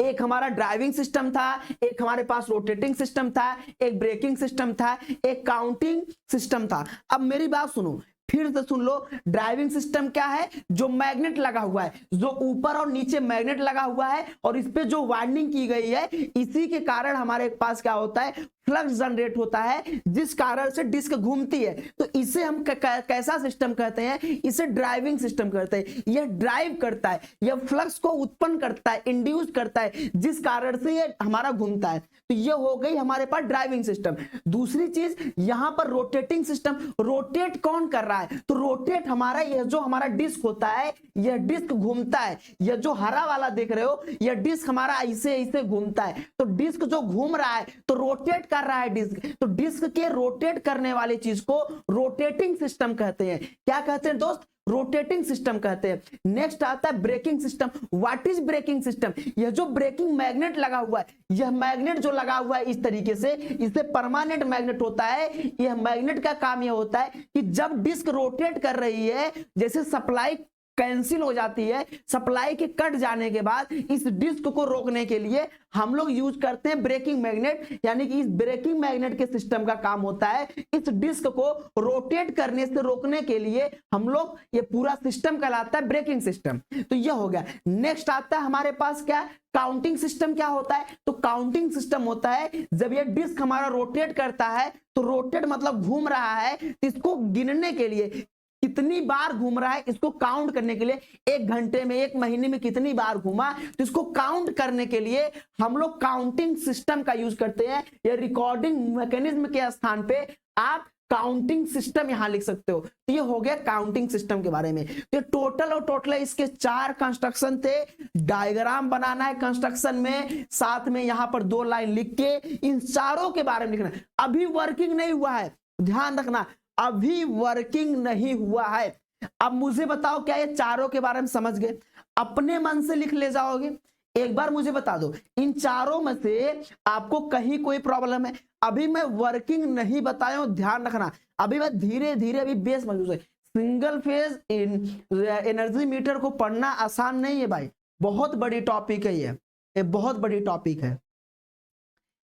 एक हमारा ड्राइविंग सिस्टम था, एक हमारे पास रोटेटिंग सिस्टम था, एक ब्रेकिंग सिस्टम था, एक काउंटिंग सिस्टम था। अब मेरी बात सुनो, फिर से सुन लो, ड्राइविंग सिस्टम क्या है? जो मैग्नेट लगा हुआ है, जो ऊपर और नीचे मैग्नेट लगा हुआ है और इस पे जो वाइंडिंग की गई है, इसी के कारण हमारे पास क्या होता है? फ्लक्स जनरेट होता है, जिस कारण से डिस्क घूमती है। तो इसे हम कैसा सिस्टम कहते हैं? इसे ड्राइविंग सिस्टम कहते हैं। यह ड्राइव करता है, यह फ्लक्स को उत्पन्न करता है, इंड्यूस करता है, जिस कारण से ये हमारा घूमता है। तो ये हो गई हमारे पास ड्राइविंग सिस्टम। दूसरी चीज यहां पर रोटेटिंग सिस्टम। रोटेट कौन कर रहा है? तो रोटेट हमारा, यह जो हमारा डिस्क होता है, यह डिस्क घूमता है। यह जो हरा वाला देख रहे हो, यह डिस्क हमारा ऐसे ऐसे घूमता है। तो डिस्क जो घूम रहा है तो रोटेट कर रहा है डिस्क। तो डिस्क के रोटेट करने वाली चीज को रोटेटिंग सिस्टम कहते हैं। क्या कहते हैं दोस्त? रोटेटिंग सिस्टम कहते हैं। नेक्स्ट आता है braking system. What is braking system? यह जो ब्रेकिंग मैग्नेट लगा हुआ है, यह मैग्नेट जो लगा हुआ है इस तरीके से, इसे परमानेंट मैग्नेट होता है। यह मैग्नेट का काम यह होता है कि जब डिस्क रोटेट कर रही है, जैसे सप्लाई कैंसिल हो जाती है, सप्लाई के कट जाने के बाद इस डिस्क को रोकने के लिए हम लोग यूज करते हैं ब्रेकिंग मैग्नेट। यानी कि इस ब्रेकिंग मैग्नेट के सिस्टम का काम होता है इस डिस्क को रोटेट करने से रोकने के लिए हम लोग, ये पूरा सिस्टम कहलाता है ब्रेकिंग सिस्टम। तो यह हो गया। नेक्स्ट आता है हमारे पास क्या? Counting system. क्या होता है? तो काउंटिंग सिस्टम होता है जब ये डिस्क हमारा रोटेट करता है, तो रोटेट मतलब घूम रहा है, तो इसको गिनने के लिए कितनी बार घूम रहा है, इसको काउंट करने के लिए, एक घंटे में, एक महीने में कितनी बार घूमा, तो इसको काउंट करने के लिए हम लोग काउंटिंग सिस्टम का यूज करते हैं। या रिकॉर्डिंग मैकेनिज्म के स्थान पे आप काउंटिंग सिस्टम यहां लिख सकते हो। तो ये हो गया काउंटिंग सिस्टम के बारे में। तो टोटल और टोटल इसके 4 कंस्ट्रक्शन थे। डायग्राम बनाना है कंस्ट्रक्शन में, साथ में यहां पर 2 लाइन लिख के इन चारों के बारे में लिखना है। अभी वर्किंग नहीं हुआ है, ध्यान रखना, अभी वर्किंग नहीं हुआ है। अब मुझे बताओ, क्या ये चारों के बारे में समझ गए? अपने मन से लिख ले जाओगे? एक बार मुझे बता दो, इन चारों में से आपको कहीं कोई प्रॉब्लम है? अभी मैं वर्किंग नहीं बताया हूं, ध्यान रखना। अभी मैं धीरे धीरे अभी बेस मजबूत है। सिंगल फेज एनर्जी मीटर को पढ़ना आसान नहीं है भाई, बहुत बड़ी टॉपिक है ये बहुत बड़ी टॉपिक है।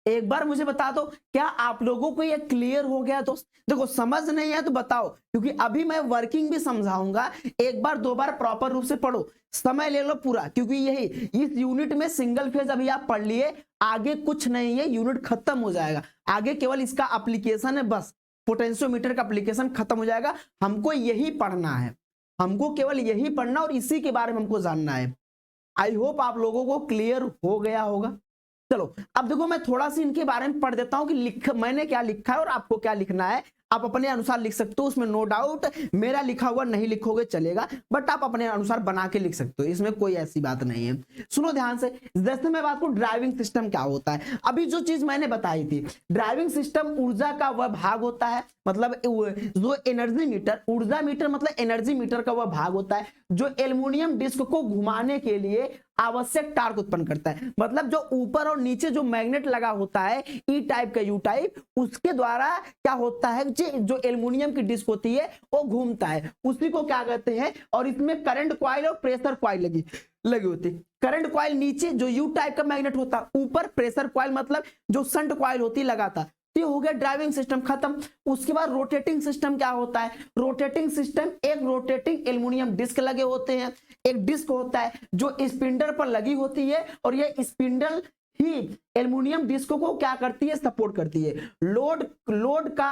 एक बार मुझे बता दो, क्या आप लोगों को ये क्लियर हो गया दोस्त? देखो, समझ नहीं है तो बताओ, क्योंकि अभी मैं वर्किंग भी समझाऊंगा। एक बार 2 बार प्रॉपर रूप से पढ़ो, समय ले लो पूरा, क्योंकि यही इस यूनिट में सिंगल फेज अभी आप पढ़ लिए, आगे कुछ नहीं है, यूनिट खत्म हो जाएगा। आगे केवल इसका एप्लीकेशन है, बस पोटेंशियोमीटर का एप्लीकेशन खत्म हो जाएगा। हमको यही पढ़ना है, हमको केवल यही पढ़ना और इसी के बारे में हमको जानना है। आई होप आप लोगों को क्लियर हो गया होगा। चलो अब देखो, मैं थोड़ा सा इनके बारे में पढ़ देता हूं कि मैंने क्या लिखा है और आपको क्या लिखना है। आप अपने अनुसार लिख सकते हो, उसमें नो डाउट मेरा लिखा हुआ नहीं लिखोगे चलेगा, बट आप अपने अनुसार बना के लिख सकते हो, इसमें कोई ऐसी बात नहीं है। सुनो ध्यान से। जैसे मैं बात करूं ड्राइविंग सिस्टम क्या होता है, अभी जो चीज मैंने बताई थी, ड्राइविंग सिस्टम ऊर्जा का वह भाग होता है, मतलब जो एनर्जी मीटर, ऊर्जा मीटर मतलब एनर्जी मीटर का वह भाग होता है जो एल्युमिनियम डिस्क को घुमाने के लिए आवश्यक टार्क उत्पन्न करता है। मतलब जो ऊपर और नीचे जो मैग्नेट लगा होता है, ई टाइप का यू टाइप, उसके द्वारा क्या होता है, जो एल्युमिनियम की डिस्क होती है वो घूमता है, उसी को क्या कहते हैं। और इसमें करंट कॉइल और प्रेशर कॉइल लगी होती है। करंट कॉइल नीचे जो यू टाइप का मैग्नेट होता है, ऊपर प्रेशर कॉइल मतलब जो शंट कॉइल होती है लगातार। ये हो गया ड्राइविंग सिस्टम खत्म। उसके बाद रोटेटिंग सिस्टम क्या होता है? रोटेटिंग सिस्टम, एक रोटेटिंग एल्युमिनियम डिस्क लगे होते हैं, एक डिस्क होता है जो स्पिंडल पर लगी होती है, और ये स्पिंडल ही एल्युमिनियम डिस्क को क्या करती है? सपोर्ट करती है। लोड का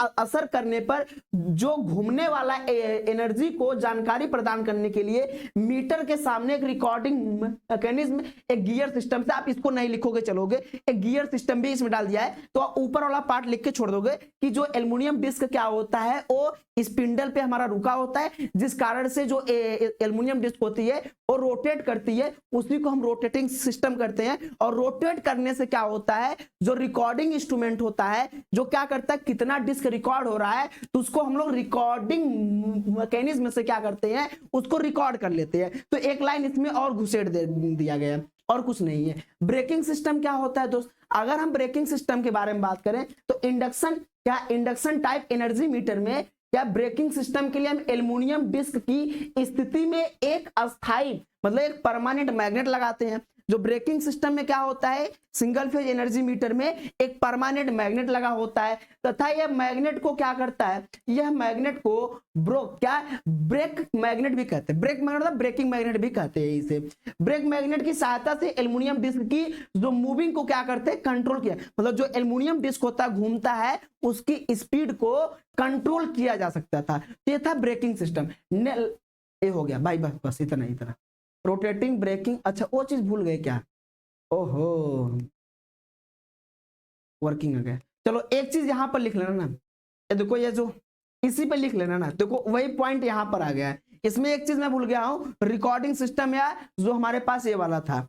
असर करने पर जो घूमने वाला एनर्जी को जानकारी प्रदान करने के लिए मीटर के सामने एक रिकॉर्डिंग मैकेनिज्म, एक गियर सिस्टम से, आप इसको नहीं लिखोगे चलोगे, एक गियर सिस्टम भी इसमें डाल दिया है, तो आप ऊपर वाला पार्ट लिख के छोड़ दोगे कि जो एल्युमिनियम डिस्क क्या होता है, वो स्पिंडल पे हमारा रुका होता है, जिस कारण से जो एल्युमिनियम डिस्क होती है वो रोटेट करती है, उसी को हम रोटेटिंग सिस्टम करते हैं। और रोटेट करने से क्या होता है, जो रिकॉर्डिंग इंस्ट्रूमेंट होता है, जो क्या करता है, कितना डिस्क रिकॉर्ड हो रहा है, तो उसको हम लोग रिकॉर्डिंग मैकेनिज्म से क्या करते हैं, उसको रिकॉर्ड कर लेते हैं। तो एक लाइन इसमें और घुसेड़ दे दिया गया है, और कुछ नहीं है। ब्रेकिंग सिस्टम क्या होता है दोस्त? अगर हम ब्रेकिंग सिस्टम के बारे में बात करें तो इंडक्शन टाइप एनर्जी मीटर में क्या ब्रेकिंग सिस्टम के लिए हम एल्युमिनियम डिस्क की स्थिति में एक अस्थाई मतलब एक परमानेंट मैग्नेट लगाते हैं। जो ब्रेकिंग सिस्टम में क्या होता है, सिंगल फेज एनर्जी मीटर में एक परमानेंट मैग्नेट लगा होता है तथा यह मैग्नेट को क्या करता है, यह मैग्नेट को ब्रेक मैग्नेट भी कहते हैं, ब्रेक मैग्नेट ब्रेकिंग मैग्नेट भी कहते हैं इसे। ब्रेक मैग्नेट की सहायता से एल्युमिनियम डिस्क की जो मूविंग को क्या करते हैं, कंट्रोल किया, मतलब जो एल्युमिनियम डिस्क होता है घूमता है उसकी स्पीड को कंट्रोल किया जा सकता था। ये था ब्रेकिंग सिस्टम। ये हो गया भाई, बस बस इतना इतना। रोटेटिंग ब्रेकिंग, अच्छा वो चीज भूल गए क्या, ओहो वर्किंग आ गया। चलो एक चीज यहां पर लिख लेना ना, ये देखो ये जो इसी पे लिख लेना ना, देखो वही पॉइंट यहां पर आ गया है। इसमें एक चीज मैं भूल गया हूं, रिकॉर्डिंग सिस्टम या जो हमारे पास ये वाला था,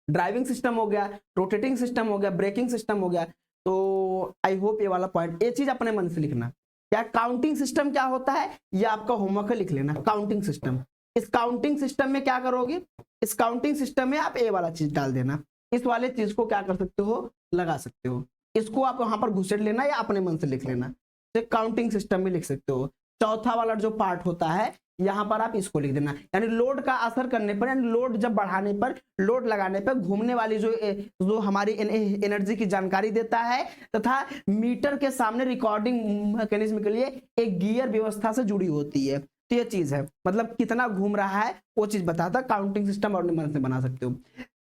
ड्राइविंग सिस्टम हो गया, रोटेटिंग सिस्टम हो गया, ब्रेकिंग सिस्टम हो गया। तो आई होप ये वाला पॉइंट, ये चीज अपने मन से लिखना। क्या काउंटिंग सिस्टम क्या होता है, ये आपका होमवर्क है, लिख लेना काउंटिंग सिस्टम। इस काउंटिंग सिस्टम में क्या करोगे, इस काउंटिंग सिस्टम में आप ये वाला चीज डाल देना, इस वाले चीज को क्या कर सकते हो, लगा सकते हो। इसको आप वहां पर घुसेड़ लेना या अपने मन से लिख लेना, तो काउंटिंग सिस्टम में लिख सकते हो। चौथा वाला जो पार्ट होता है यहां पर आप इसको लिख देना, यानी लोड का असर करने पर, यानी लोड जब बढ़ाने पर, लोड लगाने पर घूमने वाली जो हमारी एनर्जी की जानकारी देता है तथा मीटर के सामने रिकॉर्डिंग मैकेनिज्म के लिए एक गियर व्यवस्था से जुड़ी होती है। तो ये चीज है, मतलब कितना घूम रहा है वो चीज बताता। काउंटिंग सिस्टम अपने मन से बना सकते हो।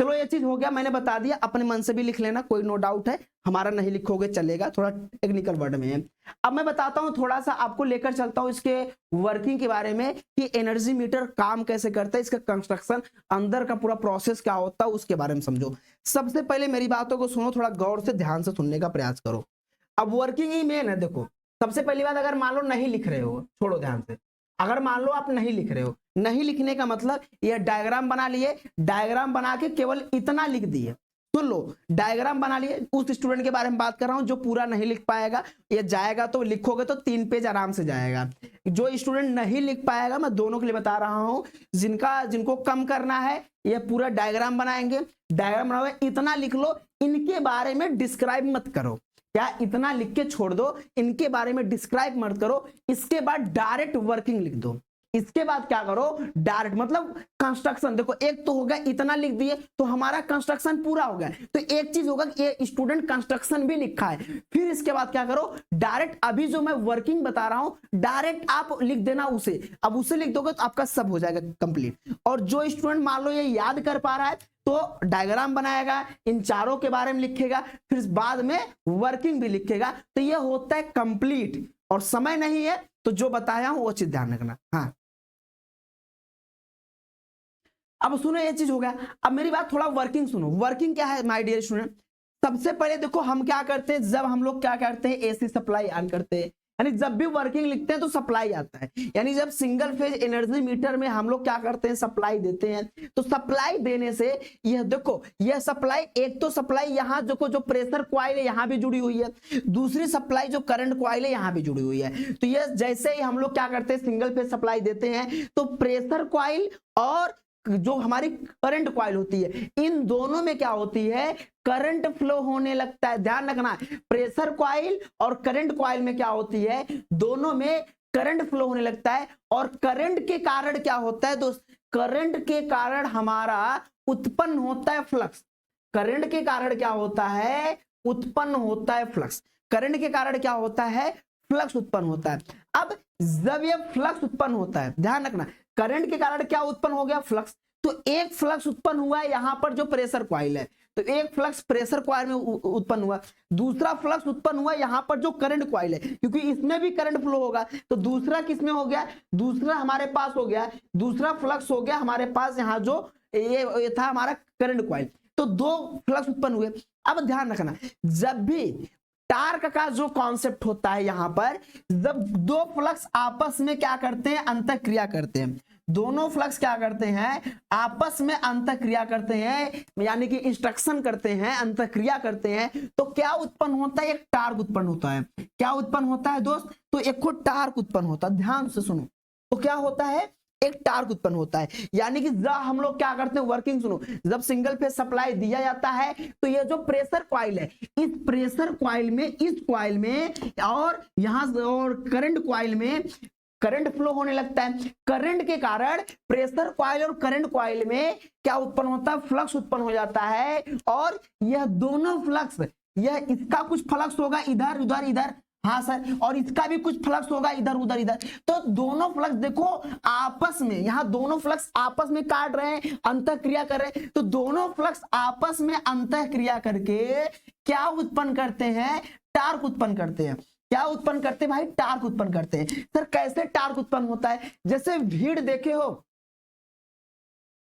चलो ये चीज हो गया, मैंने बता दिया, अपने मन से भी लिख लेना, कोई नो डाउट है, हमारा नहीं लिखोगे चलेगा, थोड़ा टेक्निकल वर्ड में है। अब मैं बताता हूँ, थोड़ा सा आपको लेकर चलता हूँ इसके वर्किंग के बारे में कि एनर्जी मीटर काम कैसे करता है, इसका कंस्ट्रक्शन, अंदर का पूरा प्रोसेस क्या होता है उसके बारे में समझो। सबसे पहले मेरी बातों को सुनो, थोड़ा गौर से ध्यान से सुनने का प्रयास करो। अब वर्किंग ही मेन है। देखो सबसे पहली बात, अगर मान लो नहीं लिख रहे हो, छोड़ो ध्यान से, अगर मान लो आप नहीं लिख रहे हो, नहीं लिखने का मतलब ये डायग्राम बना लिए, डायग्राम बना के केवल इतना लिख दिए, सुन लो, डायग्राम बना लिए। उस स्टूडेंट के बारे में बात कर रहा हूं जो पूरा नहीं लिख पाएगा, ये जाएगा तो लिखोगे तो 3 पेज आराम से जाएगा। जो स्टूडेंट नहीं लिख पाएगा, मैं दोनों के लिए बता रहा हूं, जिनको कम करना है ये पूरा डायग्राम बनाएंगे, डायग्राम बनाओगे, इतना लिख लो, इनके बारे में डिस्क्राइब मत करो, क्या इतना लिख के छोड़ दो, इनके बारे में डिस्क्राइब मत करो। इसके बाद डायरेक्ट वर्किंग लिख दो। इसके बाद क्या करो, डायरेक्ट मतलब कंस्ट्रक्शन। देखो एक तो हो गया, इतना लिख दिए तो हमारा कंस्ट्रक्शन पूरा हो गया। तो एक चीज होगा कि ये स्टूडेंट कंस्ट्रक्शन भी लिखा है। फिर इसके बाद क्या करो, डायरेक्ट अभी जो मैं वर्किंग बता रहा हूं डायरेक्ट आप लिख देना उसे। अब उसे लिख दोगे तो आपका सब हो जाएगा कंप्लीट। और जो स्टूडेंट मान लो ये याद कर पा रहा है तो डायग्राम बनाएगा, इन चारों के बारे में लिखेगा, फिर बाद में वर्किंग भी लिखेगा। तो ये होता है कंप्लीट। और समय नहीं है तो जो बताया हूं वो चीज ध्यान रखना। हाँ अब सुनो, ये चीज हो गया। अब मेरी बात थोड़ा वर्किंग सुनो। वर्किंग क्या है माय डियर स्टूडेंट, सबसे पहले देखो हम क्या करते हैं, जब हम लोग क्या करते हैं, एसी सप्लाई ऑन करते हैं, यानी जब भी वर्किंग लिखते हैं तो सप्लाई आता है। यानी जब सिंगल फेज एनर्जी मीटर में हम लोग क्या करते हैं, सप्लाई देते हैं। तो सप्लाई देने से यह देखो, यह सप्लाई, एक तो सप्लाई यहाँ देखो जो प्रेशर कॉइल है यहाँ भी जुड़ी हुई है, दूसरी सप्लाई जो करंट कॉइल है यहाँ भी जुड़ी हुई है। तो ये जैसे ही हम लोग क्या करते हैं, सिंगल फेज सप्लाई देते हैं तो प्रेशर कॉइल और जो हमारी करंट कॉइल होती है, इन दोनों में क्या होती है, करंट फ्लो होने लगता है। ध्यान रखना, प्रेशर कॉइल और करंट कॉइल में क्या होती है, दोनों में करंट फ्लो होने लगता है। और करंट के कारण क्या होता है दोस्त, करंट के कारण हमारा उत्पन्न होता है फ्लक्स। करंट के कारण क्या होता है, उत्पन्न होता है फ्लक्स। करंट के कारण क्या होता है, फ्लक्स उत्पन्न होता है। अब जब ये फ्लक्स उत्पन्न होता है, ध्यान रखना, करंट के कारण क्या उत्पन्न हो गया, फ्लक्स। तो एक फ्लक्स उत्पन्न हुआ है यहां पर जो प्रेशर कॉइल है, तो एक फ्लक्स प्रेशर कॉइल में उत्पन्न हुआ। दूसरा फ्लक्स उत्पन्न हुआ यहां पर जो करंट कॉइल है, क्योंकि इसमें भी करंट फ्लो होगा। तो दूसरा किसमें हो गया, दूसरा हमारे पास हो गया, दूसरा फ्लक्स हो गया हमारे पास यहाँ जो ये था हमारा करंट कॉइल। तो 2 फ्लक्स उत्पन्न हुए। अब ध्यान रखना, जब भी टार्क का जो कॉन्सेप्ट होता है यहां पर, जब 2 फ्लक्स आपस में क्या करते हैं, अंतःक्रिया करते हैं, दोनों फ्लक्स क्या करते हैं, आपस में अंतःक्रिया करते हैं, यानी कि इंस्ट्रक्शन करते हैं, अंतःक्रिया करते हैं। तो क्या उत्पन्न होता है, एक टार्क उत्पन्न होता है। क्या उत्पन्न होता है दोस्त, तो एक टार्क उत्पन्न होता है। ध्यान से सुनो, तो क्या होता है, एक टार्क उत्पन्न होता है। यानी कि जब हम लोग क्या करते हैं, वर्किंग सुनो, जब सिंगल फेज सप्लाई दिया जाता है तो ये जो प्रेशर कॉइल है, इस प्रेशर कॉइल में, इस कॉइल में और यहां और करंट कॉइल में करंट फ्लो होने लगता है। करंट के कारण प्रेशर कॉइल और करंट कॉइल में क्या उत्पन्न होता है, फ्लक्स उत्पन्न हो जाता है। और यह दोनों फ्लक्स, यह इसका कुछ फ्लक्स होगा इधर उधर इधर, हाँ सर, और इसका भी कुछ फ्लक्स होगा इधर उधर इधर। तो दोनों फ्लक्स देखो आपस में, यहाँ दोनों फ्लक्स आपस में काट रहे हैं, अंतःक्रिया कर रहे हैं। तो दोनों फ्लक्स आपस में अंतःक्रिया करके क्या उत्पन्न करते हैं, टार्क उत्पन्न करते हैं। क्या उत्पन्न करते हैं भाई, टार्क उत्पन्न करते हैं। सर कैसे टार्क उत्पन्न होता है, जैसे भीड़ देखे हो,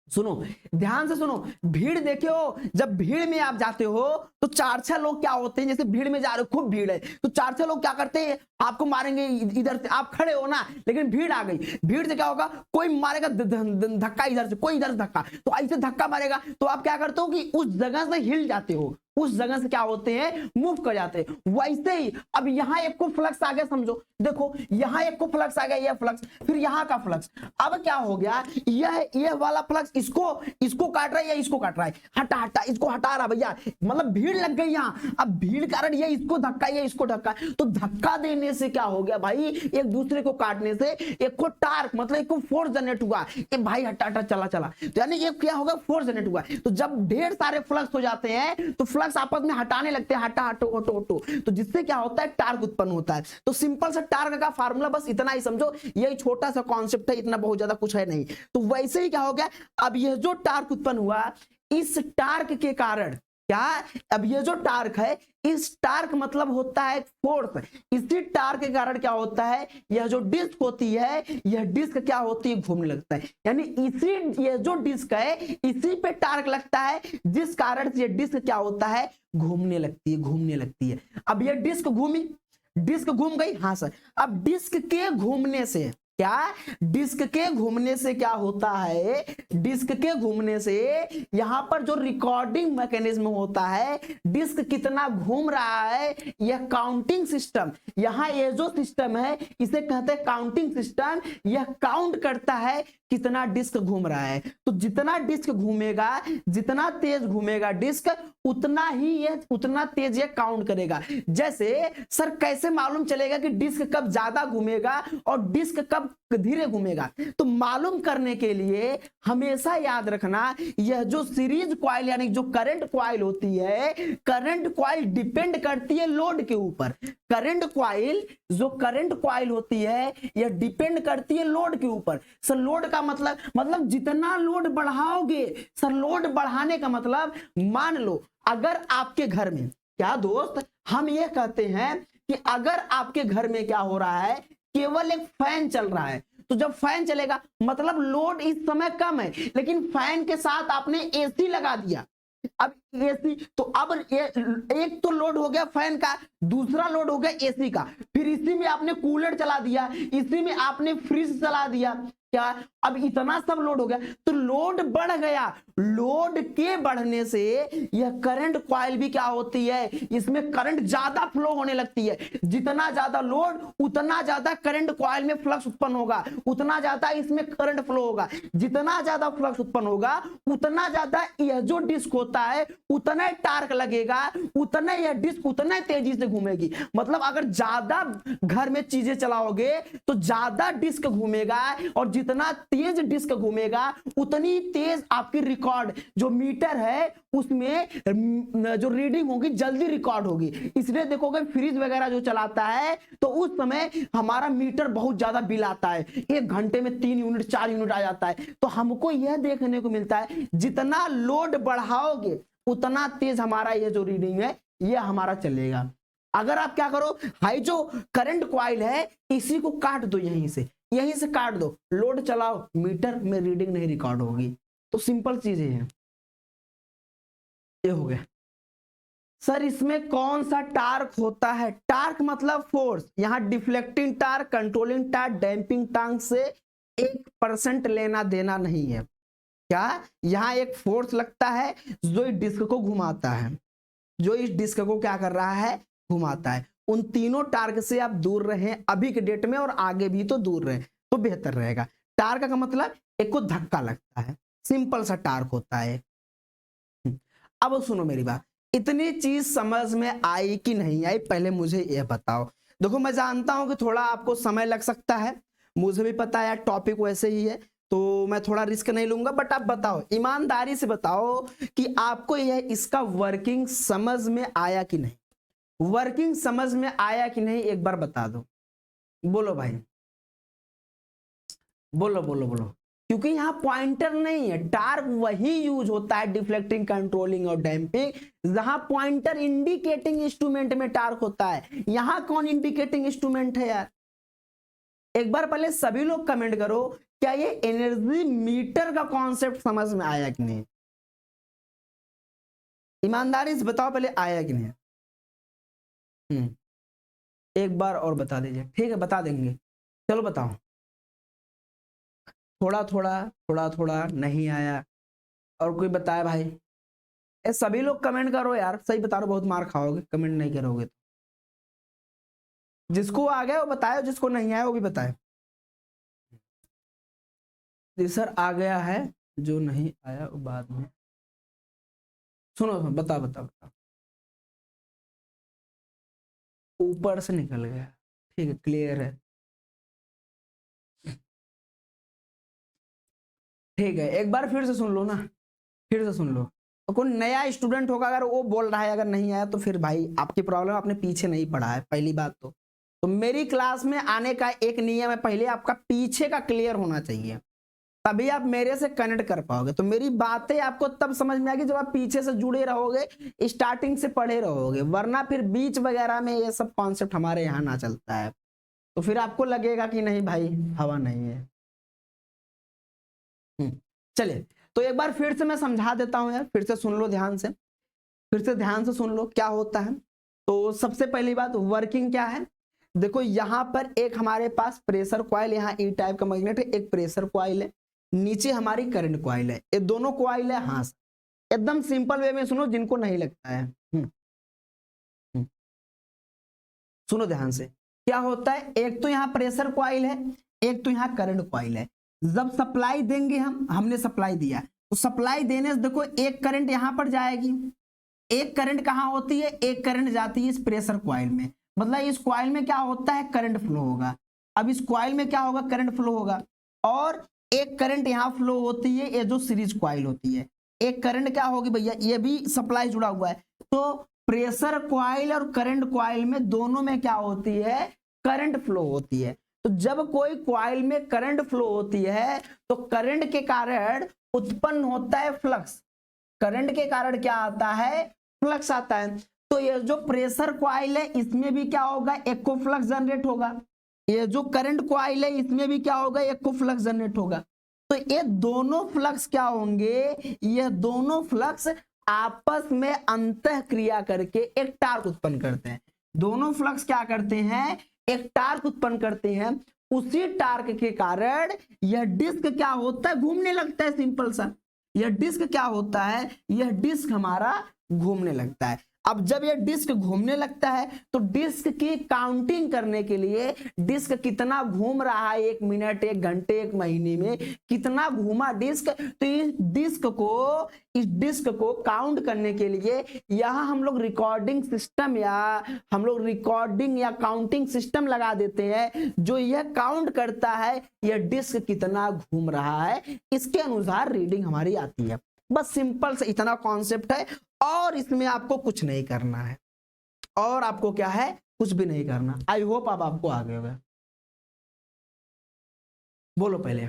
सुनो ध्यान से सुनो, भीड़ देखे हो, जब भीड़ में आप जाते हो तो 4-6 लोग क्या होते हैं, जैसे भीड़ में जा रहे हो, खूब भीड़ है, तो 4-6 लोग क्या करते हैं, आपको मारेंगे इधर से, आप खड़े हो ना, लेकिन भीड़ आ गई, भीड़ से क्या होगा, कोई मारेगा धक्का इधर से, कोई इधर से धक्का, तो ऐसे धक्का मारेगा, तो आप क्या करते हो कि उस जगह से हिल जाते हो, उस जगह से क्या होते हैं, मूव कर जाते हैं। वैसे ही अब यहाँ एक को फ्लक्स आ गया, समझो देखो यहाँ एक को फ्लक्स आ गया, यह फ्लक्स, फिर यहाँ का फ्लक्स, अब क्या हो गया, यह वाला फ्लक्स इसको काट रहा है या इसको काट रहा है, हटा हटा इसको हटा रहा भैया, मतलब भीड़ लग गई यहाँ। अब भीड़ कारण ये इसको धक्का, ये इसको धक्का, तो धक्का देने से क्या हो गया भाई, एक दूसरे को काटने से एक को टार्क, मतलब एक को फोर्स जनरेट हुआ, ये भाई हटा हटा चला चला, तो यानी ये क्या होगा, फोर्स जनरेट हुआ। तो जब ढेर सारे फ्लक्स हो जाते हैं तो फ्लक्स आपस में हटाने लगते हैं, हटा हटो हटो हटो, तो जिससे क्या होता है, टार्क उत्पन्न होता है। तो सिंपल सा टार्क का फार्मूला बस इतना ही समझो, यही छोटा सा कॉन्सेप्ट है, इतना बहुत ज्यादा कुछ है नहीं। तो वैसे ही क्या हो गया, अब यह जो टार्क उत्पन्न हुआ, इस टार्क के कारण क्या, अब ये जो टार्क है, इस टार्क मतलब होता है फोर्स, इसी टार्क के कारण क्या होता है, यह जो डिस्क होती है, यह डिस्क क्या होती है, घूमने लगता है। यानी इसी, ये जो डिस्क है इसी पे टार्क लगता है, जिस कारण से ये डिस्क क्या होता है, घूमने लगती है, घूमने लगती है। अब ये डिस्क घूमी, डिस्क घूम गई, हाँ सर, अब डिस्क के घूमने से क्या, डिस्क के घूमने से क्या होता है, डिस्क के घूमने से यहां पर जो रिकॉर्डिंग मैकेनिज्म होता है, डिस्क कितना घूम रहा है, यह काउंटिंग सिस्टम, यहां ये जो सिस्टम है इसे कहते हैं काउंटिंग सिस्टम, यह काउंट करता है कितना डिस्क घूम रहा है। तो जितना डिस्क घूमेगा, जितना तेज घूमेगा डिस्क, उतना ही ये, उतना तेज ये काउंट करेगा। जैसे सर कैसे मालूम चलेगा कि डिस्क कब ज्यादा घूमेगा और डिस्क कब धीरे घूमेगा, तो मालूम करने के लिए हमेशा याद रखना, यह जो सीरीज कॉइल यानी जो करंट कॉइल होती है, करंट कॉइल डिपेंड करती है लोड के ऊपर। करंट कॉइल, जो करंट कॉइल होती है, यह डिपेंड करती है लोड के ऊपर। सर लोड का मतलब जितना लोड बढ़ाओगे, सर लोड बढ़ाने का मतलब, मान लो अगर आपके घर में, क्या दोस्त, हम ये कहते हैं कि अगर आपके घर में क्या हो रहा है, केवल एक फैन चल रहा है, तो जब फैन चलेगा मतलब लोड इस समय कम है, लेकिन फैन के साथ आपने एसी लगा दिया। अब एसी, तो अब एक तो लोड हो गया फैन का, दूसरा लोड हो गया एसी का, फिर इसी में आपने कूलर चला दिया, इसी में आपने फ्रिज चला दिया, क्या अब इतना सब लोड हो गया, तो लोड बढ़ गया। लोड के बढ़ने से यह करंट कॉइल भी क्या होती है, इसमें करंट ज्यादा फ्लो होने लगती है। जितना ज्यादा लोड, उतना ज्यादा करंट कॉइल में फ्लक्स उत्पन्न होगा, उतना ज्यादा इसमें करंट फ्लो होगा। जितना ज्यादा फ्लक्स उत्पन्न होगा, उतना ज्यादा यह जो डिस्क होता है उतना टार्क लगेगा, उतना यह डिस्क उतना तेजी से घूमेगी। मतलब अगर ज्यादा घर में चीजें चलाओगे तो ज्यादा डिस्क घूमेगा, और जितना तेज डिस्क घूमेगा उतनी तेज आपकी रिकॉर्ड जो मीटर है उसमें जो रीडिंग होगी जल्दी रिकॉर्ड होगी। इसलिए देखोगे फ्रिज वगैरह जो चलाता है तो उस समय हमारा मीटर बहुत ज्यादा बिल आता है, 1 घंटे में 3 यूनिट 4 यूनिट आ जाता है। तो हमको यह देखने को मिलता है जितना लोड बढ़ाओगे उतना तेज हमारा ये जो रीडिंग है ये हमारा चलेगा। अगर आप क्या करो, हाई जो करंट कॉइल है इसी को काट दो, यहीं से काट दो, लोड चलाओ, मीटर में रीडिंग नहीं रिकॉर्ड होगी। तो सिंपल चीजें हैं, ये हो गया। सर इसमें कौन सा टार्क होता है, टार्क मतलब फोर्स, यहां deflecting torque, controlling torque, damping torque से 1% लेना देना नहीं है। क्या, यहां एक फोर्स लगता है जो इस डिस्क को घुमाता है, जो इस डिस्क को क्या कर रहा है, घुमाता है। उन तीनों टार्क से आप दूर रहें अभी के डेट में, और आगे भी तो दूर रहें तो बेहतर रहेगा। टार्क का मतलब एक को धक्का लगता है, सिंपल सा टार्क होता है। अब सुनो मेरी बात, इतनी चीज समझ में आई कि नहीं आई, पहले मुझे यह बताओ। देखो मैं जानता हूं कि थोड़ा आपको समय लग सकता है, मुझे भी पता है यार टॉपिक वैसे ही है, तो मैं थोड़ा रिस्क नहीं लूंगा, बट आप बताओ, ईमानदारी से बताओ कि आपको यह इसका वर्किंग समझ में आया कि नहीं, वर्किंग समझ में आया कि नहीं, एक बार बता दो। बोलो भाई, बोलो बोलो बोलो। क्योंकि यहाँ पॉइंटर नहीं है, टार्क वही यूज होता है डिफ्लेक्टिंग, कंट्रोलिंग और डैम्पिंग, जहां पॉइंटर इंडिकेटिंग इंस्ट्रूमेंट में टार्क होता है। यहां कौन इंडिकेटिंग इंस्ट्रूमेंट है यार? एक बार पहले सभी लोग कमेंट करो, क्या ये एनर्जी मीटर का कॉन्सेप्ट समझ में आया कि नहीं? ईमानदारी से बताओ पहले, आया कि नहीं? एक बार और बता दीजिए, ठीक है बता देंगे, चलो बताओ। थोड़ा थोड़ा, थोड़ा थोड़ा नहीं आया, और कोई बताए भाई? ये सभी लोग कमेंट करो यार, सही बता रहे हो, बहुत मार खाओगे कमेंट नहीं करोगे तो। जिसको आ गया वो बताए, जिसको नहीं आया वो भी बताए। जी सर आ गया है, जो नहीं आया वो बाद में। सुनो बता बता बता। ऊपर से निकल गया, ठीक है क्लियर है, ठीक है एक बार फिर से सुन लो ना, फिर से सुन लो। तो कोई नया स्टूडेंट होगा, अगर वो बोल रहा है अगर नहीं आया तो फिर भाई आपकी प्रॉब्लम, आपने पीछे नहीं पढ़ा है पहली बात तो मेरी क्लास में आने का एक नियम है, पहले आपका पीछे का क्लियर होना चाहिए, तभी आप मेरे से कनेक्ट कर पाओगे। तो मेरी बातें आपको तब समझ में आएगी जब आप पीछे से जुड़े रहोगे, स्टार्टिंग से पढ़े रहोगे, वरना फिर बीच वगैरह में ये सब कॉन्सेप्ट हमारे यहाँ ना चलता है, तो फिर आपको लगेगा कि नहीं भाई हवा नहीं है। चलिए, तो एक बार फिर से मैं समझा देता हूं यार, फिर से सुन लो ध्यान से, फिर से ध्यान से सुन लो क्या होता है। तो सबसे पहली बात, वर्किंग क्या है? देखो यहाँ पर एक हमारे पास प्रेशर कॉइल, यहाँ ई टाइप का मैग्नेट है, एक प्रेशर कॉइल है, नीचे हमारी करंट कॉइल है, ये दोनों कॉइल है। हाँ एकदम सिंपल वे में सुनो, जिनको नहीं लगता है। हम्म, सुनो ध्यान से, क्या होता है, एक तो यहाँ प्रेशर कॉइल है, एक तो यहाँ करंट कॉइल है। जब सप्लाई देंगे हमने सप्लाई दिया, तो सप्लाई देने से देखो एक करंट यहाँ पर जाएगी, एक करंट कहाँ होती है, एक करंट जाती है इस प्रेशर कॉइल में, मतलब इस कॉइल में क्या होता है, करंट फ्लो होगा। अब इस कॉइल में क्या होगा, करंट फ्लो होगा, और एक करंट यहाँ फ्लो होती है, ये जो सीरीज कॉइल होती है, एक करंट क्या होगी भैया, ये भी सप्लाई जुड़ा हुआ है। तो प्रेशर कॉइल और करंट कॉइल में दोनों में क्या होती है, करंट फ्लो होती है। तो जब कोई कॉइल में करंट फ्लो होती है तो करंट के कारण उत्पन्न होता है फ्लक्स, करंट के कारण क्या आता है, फ्लक्स आता है। तो ये जो प्रेशर कॉइल है इसमें भी क्या होगा, एक को फ्लक्स जनरेट होगा, ये जो करंट कॉइल है इसमें भी क्या होगा, एक को फ्लक्स जनरेट होगा। तो ये दोनों फ्लक्स क्या होंगे, ये दोनों फ्लक्स आपस में अंतः क्रिया करके एक टार्क उत्पन्न करते हैं। दोनों फ्लक्स क्या करते हैं, एक टार्क उत्पन्न करते हैं। उसी टार्क के कारण यह डिस्क क्या होता है, घूमने लगता है, सिंपल सा। यह डिस्क क्या होता है, यह डिस्क हमारा घूमने लगता है। अब जब ये डिस्क घूमने लगता है तो डिस्क की काउंटिंग करने के लिए, डिस्क कितना घूम रहा है, एक मिनट, एक घंटे, एक महीने में कितना घूमा डिस्क, तो इस डिस्क को काउंट करने के लिए यहाँ हम लोग रिकॉर्डिंग सिस्टम या काउंटिंग सिस्टम लगा देते हैं, जो यह काउंट करता है यह डिस्क कितना घूम रहा है, इसके अनुसार रीडिंग हमारी आती है। बस सिंपल से इतना कॉन्सेप्ट है, और इसमें आपको कुछ नहीं करना है, और आपको क्या है, कुछ भी नहीं करना। आई होप अब आपको आ गया होगा। बोलो पहले,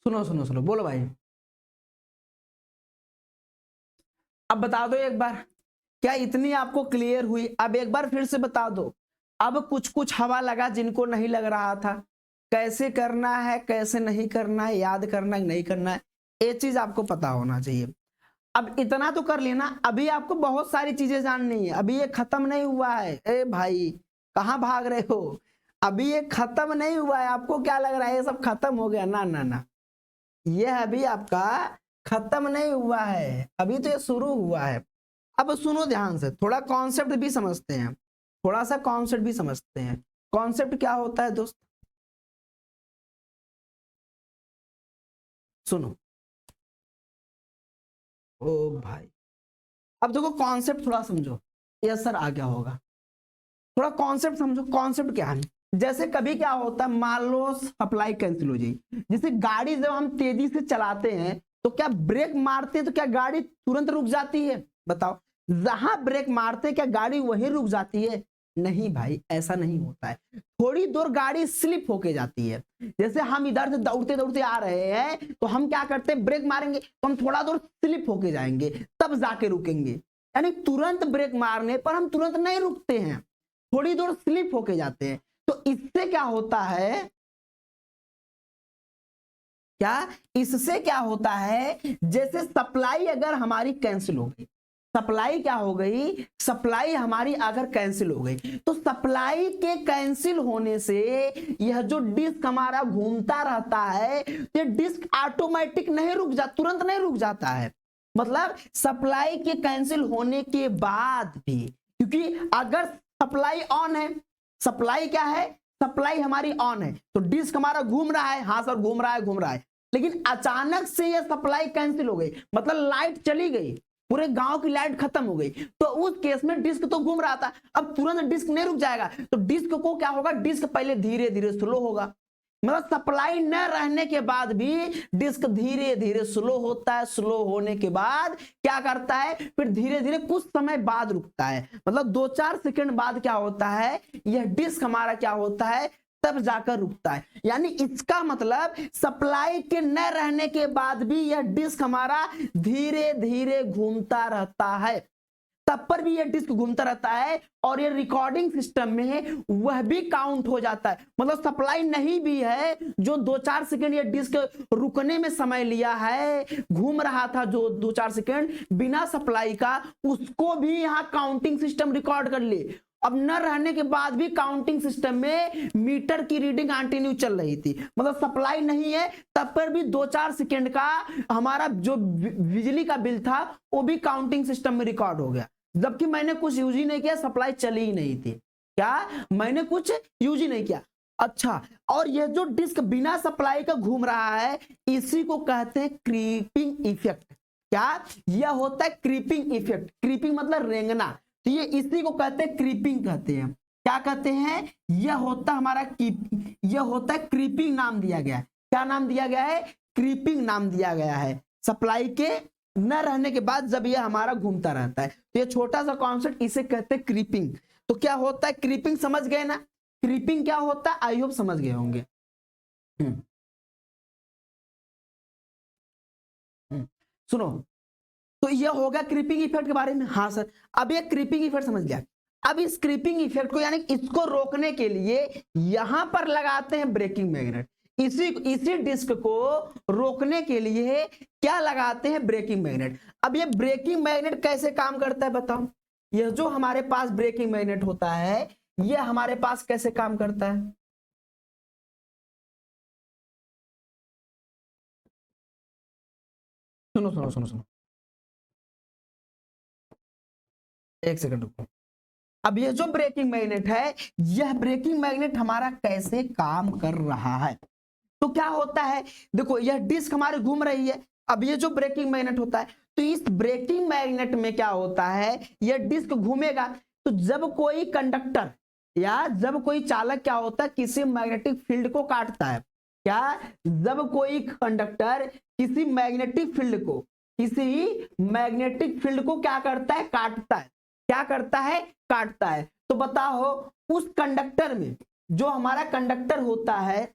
सुनो सुनो सुनो, बोलो भाई। अब बता दो एक बार, क्या इतनी आपको क्लियर हुई? अब एक बार फिर से बता दो। अब कुछ कुछ हवा लगा जिनको नहीं लग रहा था, कैसे करना है, कैसे नहीं करना है, याद करना है नहीं करना है, ये चीज आपको पता होना चाहिए। अब इतना तो कर लेना, अभी आपको बहुत सारी चीजें जाननी है, अभी ये खत्म नहीं हुआ है। ए भाई कहाँ भाग रहे हो, अभी ये खत्म नहीं हुआ है। आपको क्या लग रहा है ये सब खत्म हो गया? ना ना ना, ये अभी आपका खत्म नहीं हुआ है, अभी तो ये शुरू हुआ है। अब सुनो ध्यान से, थोड़ा कॉन्सेप्ट भी समझते हैं, थोड़ा सा कॉन्सेप्ट भी समझते हैं। कॉन्सेप्ट क्या होता है दोस्त, सुनो। ओ भाई, अब देखो कॉन्सेप्ट थोड़ा समझो। यस सर आ गया होगा। थोड़ा कॉन्सेप्ट समझो, कॉन्सेप्ट क्या है। जैसे कभी क्या होता है, मान लो सप्लाई कैंसिल हो जाए, जैसे गाड़ी जब हम तेजी से चलाते हैं तो क्या ब्रेक मारते हैं तो क्या गाड़ी तुरंत रुक जाती है? बताओ, जहां ब्रेक मारते हैं क्या गाड़ी वहीं रुक जाती है? नहीं भाई, ऐसा नहीं होता है। थोड़ी दूर गाड़ी स्लिप होके जाती है। जैसे हम इधर से दौड़ते दौड़ते आ रहे हैं तो हम क्या करते हैं, ब्रेक मारेंगे तो हम थोड़ा दूर स्लिप होके जाएंगे, तब जाके रुकेंगे। यानी तुरंत ब्रेक मारने पर हम तुरंत नहीं रुकते हैं, थोड़ी दूर स्लिप होके जाते हैं। तो इससे क्या होता है, क्या इससे क्या होता है, जैसे सप्लाई अगर हमारी कैंसिल हो गई, सप्लाई क्या हो गई, सप्लाई हमारी अगर कैंसिल हो गई, तो सप्लाई के कैंसिल होने से यह जो डिस्क हमारा घूमता रहता है, ये डिस्क ऑटोमेटिक नहीं रुक जा, तुरंत नहीं रुक जाता है। मतलब सप्लाई के कैंसिल होने के बाद भी, क्योंकि अगर सप्लाई ऑन है, सप्लाई क्या है, सप्लाई हमारी ऑन है, तो डिस्क हमारा घूम रहा है, हाँ सर घूम रहा है, घूम रहा है। लेकिन अचानक से यह सप्लाई कैंसिल हो गई, मतलब लाइट चली गई, पूरे गांव की लाइट खत्म हो गई, तो उस केस में डिस्क तो घूम रहा था, अब तुरंत डिस्क नहीं रुक जाएगा, तो डिस्क को क्या होगा, डिस्क पहले धीरे धीरे स्लो होगा। मतलब सप्लाई न रहने के बाद भी डिस्क धीरे धीरे स्लो होता है, स्लो होने के बाद क्या करता है, फिर धीरे धीरे कुछ समय बाद रुकता है। मतलब 2-4 सेकंड बाद क्या होता है, यह डिस्क हमारा क्या होता है, तब जाकर रुकता है। यानी इसका मतलब सप्लाई के न रहने के बाद भी यह डिस्क हमारा धीरे धीरे घूमता रहता है, तब पर भी यह डिस्क घूमता रहता है, और ये रिकॉर्डिंग सिस्टम में वह भी काउंट हो जाता है। मतलब सप्लाई नहीं भी है, जो 2-4 सेकंड ये डिस्क रुकने में समय लिया है, घूम रहा था जो 2-4 सेकंड बिना सप्लाई का, उसको भी यहाँ काउंटिंग सिस्टम रिकॉर्ड कर ले। अब न रहने के बाद भी काउंटिंग सिस्टम में मीटर की रीडिंग कंटिन्यू चल रही थी, मतलब सप्लाई नहीं है तब पर भी 2-4 सेकंड का हमारा जो बिजली का बिल था वो भी काउंटिंग सिस्टम में रिकॉर्ड हो गया, जबकि मैंने कुछ यूज ही नहीं किया, सप्लाई चली ही नहीं थी। क्या मैंने कुछ यूज ही नहीं किया। अच्छा, और यह जो डिस्क बिना सप्लाई का घूम रहा है, इसी को कहते हैं क्रीपिंग इफेक्ट। क्या यह होता है क्रीपिंग इफेक्ट, क्रीपिंग मतलब रेंगना, तो ये इसी को कहते हैं क्रीपिंग कहते हैं। क्या कहते हैं, यह होता हमारा यह होता है क्रीपिंग, नाम दिया गया है। क्या नाम दिया गया है, क्रीपिंग नाम दिया गया है, सप्लाई के न रहने के बाद जब यह हमारा घूमता रहता है। तो ये छोटा सा कॉन्सेप्ट, इसे कहते हैं क्रीपिंग। तो क्या होता है क्रीपिंग, समझ गए ना, क्रीपिंग क्या होता है, आई होप समझ गए होंगे। सुनो, तो यह होगा क्रीपिंग इफेक्ट के बारे में। हाँ सर, अब ये क्रीपिंग इफेक्ट समझ गया। अब इस क्रीपिंग इफेक्ट को यानी इसको रोकने के लिए यहां पर लगाते हैं ब्रेकिंग मैग्नेट। इसी डिस्क को रोकने के लिए क्या लगाते हैं, ब्रेकिंग मैग्नेट। अब ये ब्रेकिंग मैग्नेट कैसे काम करता है बताओ। यह जो हमारे पास ब्रेकिंग मैग्नेट होता है, यह हमारे पास कैसे काम करता है, सुनो सुनो सुनो सुनो, एक सेकंड रुको। अब ये जो ब्रेकिंग मैग्नेट है, यह ब्रेकिंग मैग्नेट हमारा कैसे काम कर रहा है, तो क्या होता है, देखो यह डिस्क हमारे घूम रही है। अब ये जो ब्रेकिंग मैग्नेट होता है, तो इस ब्रेकिंग मैग्नेट में क्या होता है, यह डिस्क घूमेगा, तो जब कोई कंडक्टर या जब कोई चालक क्या होता है, किसी मैग्नेटिक फील्ड को काटता है, क्या जब कोई कंडक्टर किसी मैग्नेटिक फील्ड को क्या करता है, काटता है, क्या करता है, काटता है, तो बताओ उस कंडक्टर में जो हमारा कंडक्टर होता है,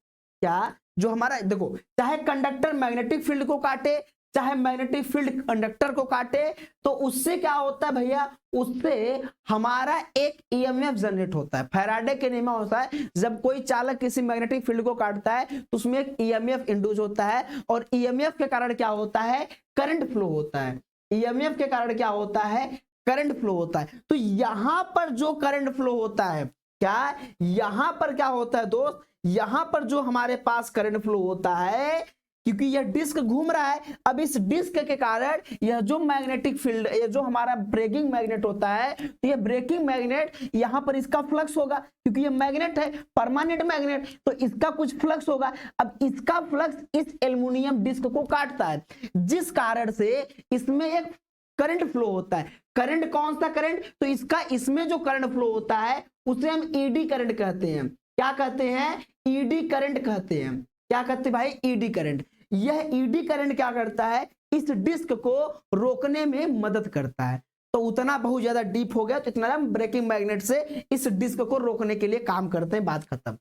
क्या जो हमारा, देखो चाहे कंडक्टर मैग्नेटिक फील्ड को काटे, चाहे मैग्नेटिक फील्ड कंडक्टर को काटे, तो उससे क्या होता है भैया, उससे हमारा एक ईएमएफ जनरेट होता है। फैराडे के नियम होता है, जब कोई चालक किसी मैग्नेटिक फील्ड को काटता है तो उसमें एक ईएमएफ इंड्यूस होता है, और ईएमएफ के कारण क्या होता है, करंट फ्लो होता है। ईएमएफ के कारण क्या होता है, करंट फ्लो होता है। तो यहां पर जो करंट फ्लो होता है, क्या यहां पर क्या होता है दोस्त, यहां पर जो हमारे पास करंट फ्लो होता है, क्योंकि यह डिस्क घूम रहा है, अब इस डिस्क के कारण यह जो मैग्नेटिक फील्ड, यह जो हमारा ब्रेकिंग मैग्नेट होता है, तो यह ब्रेकिंग मैग्नेट यहां पर इसका फ्लक्स होगा, क्योंकि यह मैग्नेट है, परमानेंट मैग्नेट, तो इसका कुछ फ्लक्स होगा। अब इसका फ्लक्स इस एल्युमिनियम डिस्क को काटता है, जिस कारण से इसमें एक करंट फ्लो होता है। करंट कौन सा करंट, तो इसका इसमें जो करंट फ्लो होता है उसे हम ईडी करंट कहते हैं। क्या कहते हैं, ईडी करंट कहते हैं। क्या कहते हैं भाई, ईडी करंट। यह ईडी करंट क्या करता है, इस डिस्क को रोकने में मदद करता है। तो उतना बहुत ज्यादा डीप हो गया, तो इतना ब्रेकिंग मैग्नेट से इस डिस्क को रोकने के लिए काम करते हैं, बात खत्म।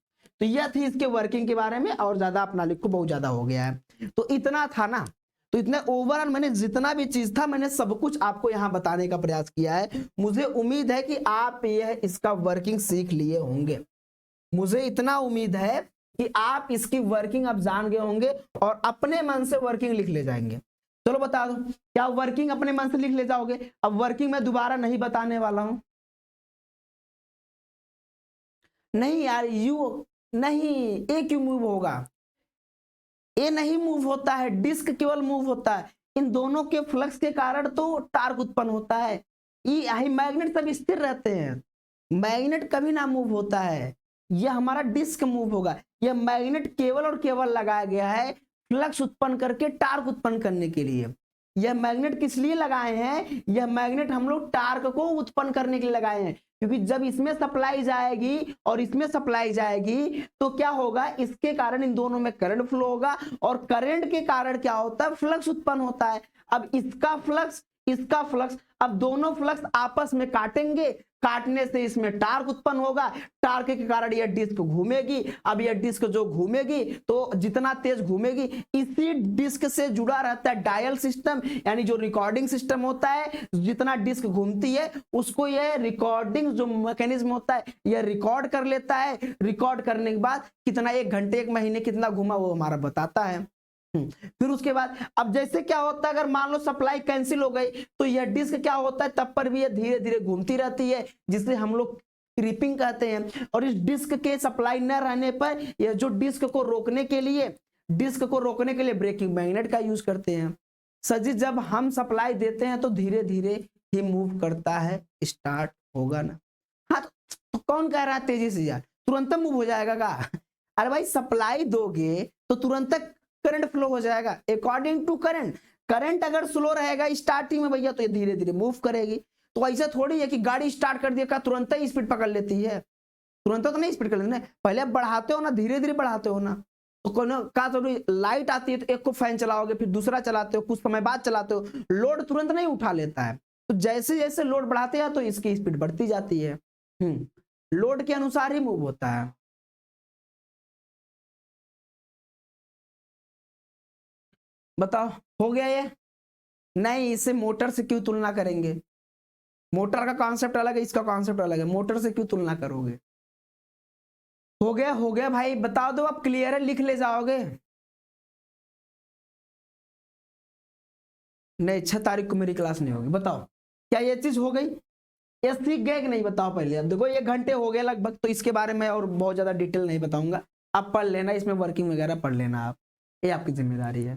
तो यह थी इसके वर्किंग के बारे में, और ज्यादा अपना लिखो, बहुत ज्यादा हो गया है। तो इतना था ना, तो इतने ओवरऑल मैंने जितना भी चीज था मैंने सब कुछ आपको यहाँ बताने का प्रयास किया है। मुझे उम्मीद है कि आप यह इसका वर्किंग सीख लिए होंगे। मुझे इतना उम्मीद है कि आप इसकी वर्किंग अब जान गए होंगे और अपने मन से वर्किंग लिख ले जाएंगे। चलो बता दो, क्या वर्किंग अपने मन से लिख ले जाओगे? अब वर्किंग मैं दोबारा नहीं बताने वाला हूं। नहीं यार, यू नहीं, ए क्यों मूव होगा? ए नहीं मूव होता है, डिस्क केवल मूव होता है। इन दोनों के फ्लक्स के कारण तो टार्क उत्पन्न होता है। ये मैग्नेट सब स्थिर रहते हैं, मैग्नेट कभी ना मूव होता है। यह हमारा डिस्क मूव होगा। यह मैग्नेट केवल और केवल लगाया गया है फ्लक्स उत्पन्न करके टार्क उत्पन्न करने के लिए। यह मैग्नेट किस लिए लगाए हैं? यह मैग्नेट हम लोग टार्क को उत्पन्न करने के लिए लगाए हैं, क्योंकि जब इसमें सप्लाई जाएगी और इसमें सप्लाई जाएगी तो क्या होगा, इसके कारण इन दोनों में करंट फ्लो होगा, और करंट के कारण क्या होता है, फ्लक्स उत्पन्न होता है। अब इसका फ्लक्स, इसका फ्लक्स, अब दोनों फ्लक्स आपस में काटेंगे, काटने से इसमें टार्क उत्पन्न होगा, टार्क के कारण यह डिस्क घूमेगी। अब यह डिस्क जो घूमेगी तो जितना तेज घूमेगी, इसी डिस्क से जुड़ा रहता है डायल सिस्टम, यानी जो रिकॉर्डिंग सिस्टम होता है। जितना डिस्क घूमती है उसको यह रिकॉर्डिंग जो मैकेनिज्म होता है यह रिकॉर्ड कर लेता है। रिकॉर्ड करने के बाद कितना, 1 घंटे 1 महीने कितना घूमा वो हमारा बताता है। फिर उसके बाद अब जैसे क्या होता है, अगर मान लो सप्लाई कैंसिल हो गई तो यह डिस्क क्या होता है, तब पर भी यह धीरे धीरे घूमती रहती है, जिसे हम लोग क्रीपिंग कहते हैं। और इस डिस्क के सप्लाई न रहने पर यह जो डिस्क को रोकने के लिए, डिस्क को रोकने के लिए ब्रेकिंग मैग्नेट का यूज करते हैं। सजी जब हम सप्लाई देते हैं तो धीरे धीरे ही मूव करता है, स्टार्ट होगा ना। हाँ तो कौन कह रहा है तेजी से यार तुरंत मूव हो जाएगा का? अरे भाई सप्लाई दोगे तो तुरंत करंट फ्लो हो जाएगा अकॉर्डिंग टू करंट। करंट अगर स्लो रहेगा स्टार्टिंग में भैया तो ये धीरे धीरे मूव करेगी। तो ऐसा थोड़ी है कि गाड़ी स्टार्ट कर दिया तुरंत ही स्पीड पकड़ लेती है, तुरंत तो नहीं स्पीड कर लेती, पहले बढ़ाते हो ना, धीरे धीरे बढ़ाते हो ना। तो कहा तो लाइट आती है तो एक को फैन चलाओगे, फिर दूसरा चलाते हो, कुछ समय बाद चलाते हो, लोड तुरंत नहीं उठा लेता है। तो जैसे जैसे लोड बढ़ाते हैं तो इसकी स्पीड बढ़ती जाती है। लोड के अनुसार ही मूव होता है। बताओ हो गया ये? नहीं, इसे मोटर से क्यों तुलना करेंगे? मोटर का कॉन्सेप्ट अलग है, इसका कॉन्सेप्ट अलग है, मोटर से क्यों तुलना करोगे? हो गया भाई, बता दो आप, क्लियर है, लिख ले जाओगे। नहीं 6 तारीख को मेरी क्लास नहीं होगी, बताओ क्या ये चीज हो गई? ये सीख गए कि नहीं बताओ पहले। अब देखो 1 घंटे हो गए लगभग, तो इसके बारे में और बहुत ज्यादा डिटेल नहीं बताऊंगा, आप पढ़ लेना, इसमें वर्किंग वगैरह पढ़ लेना आप, ये आपकी जिम्मेदारी है।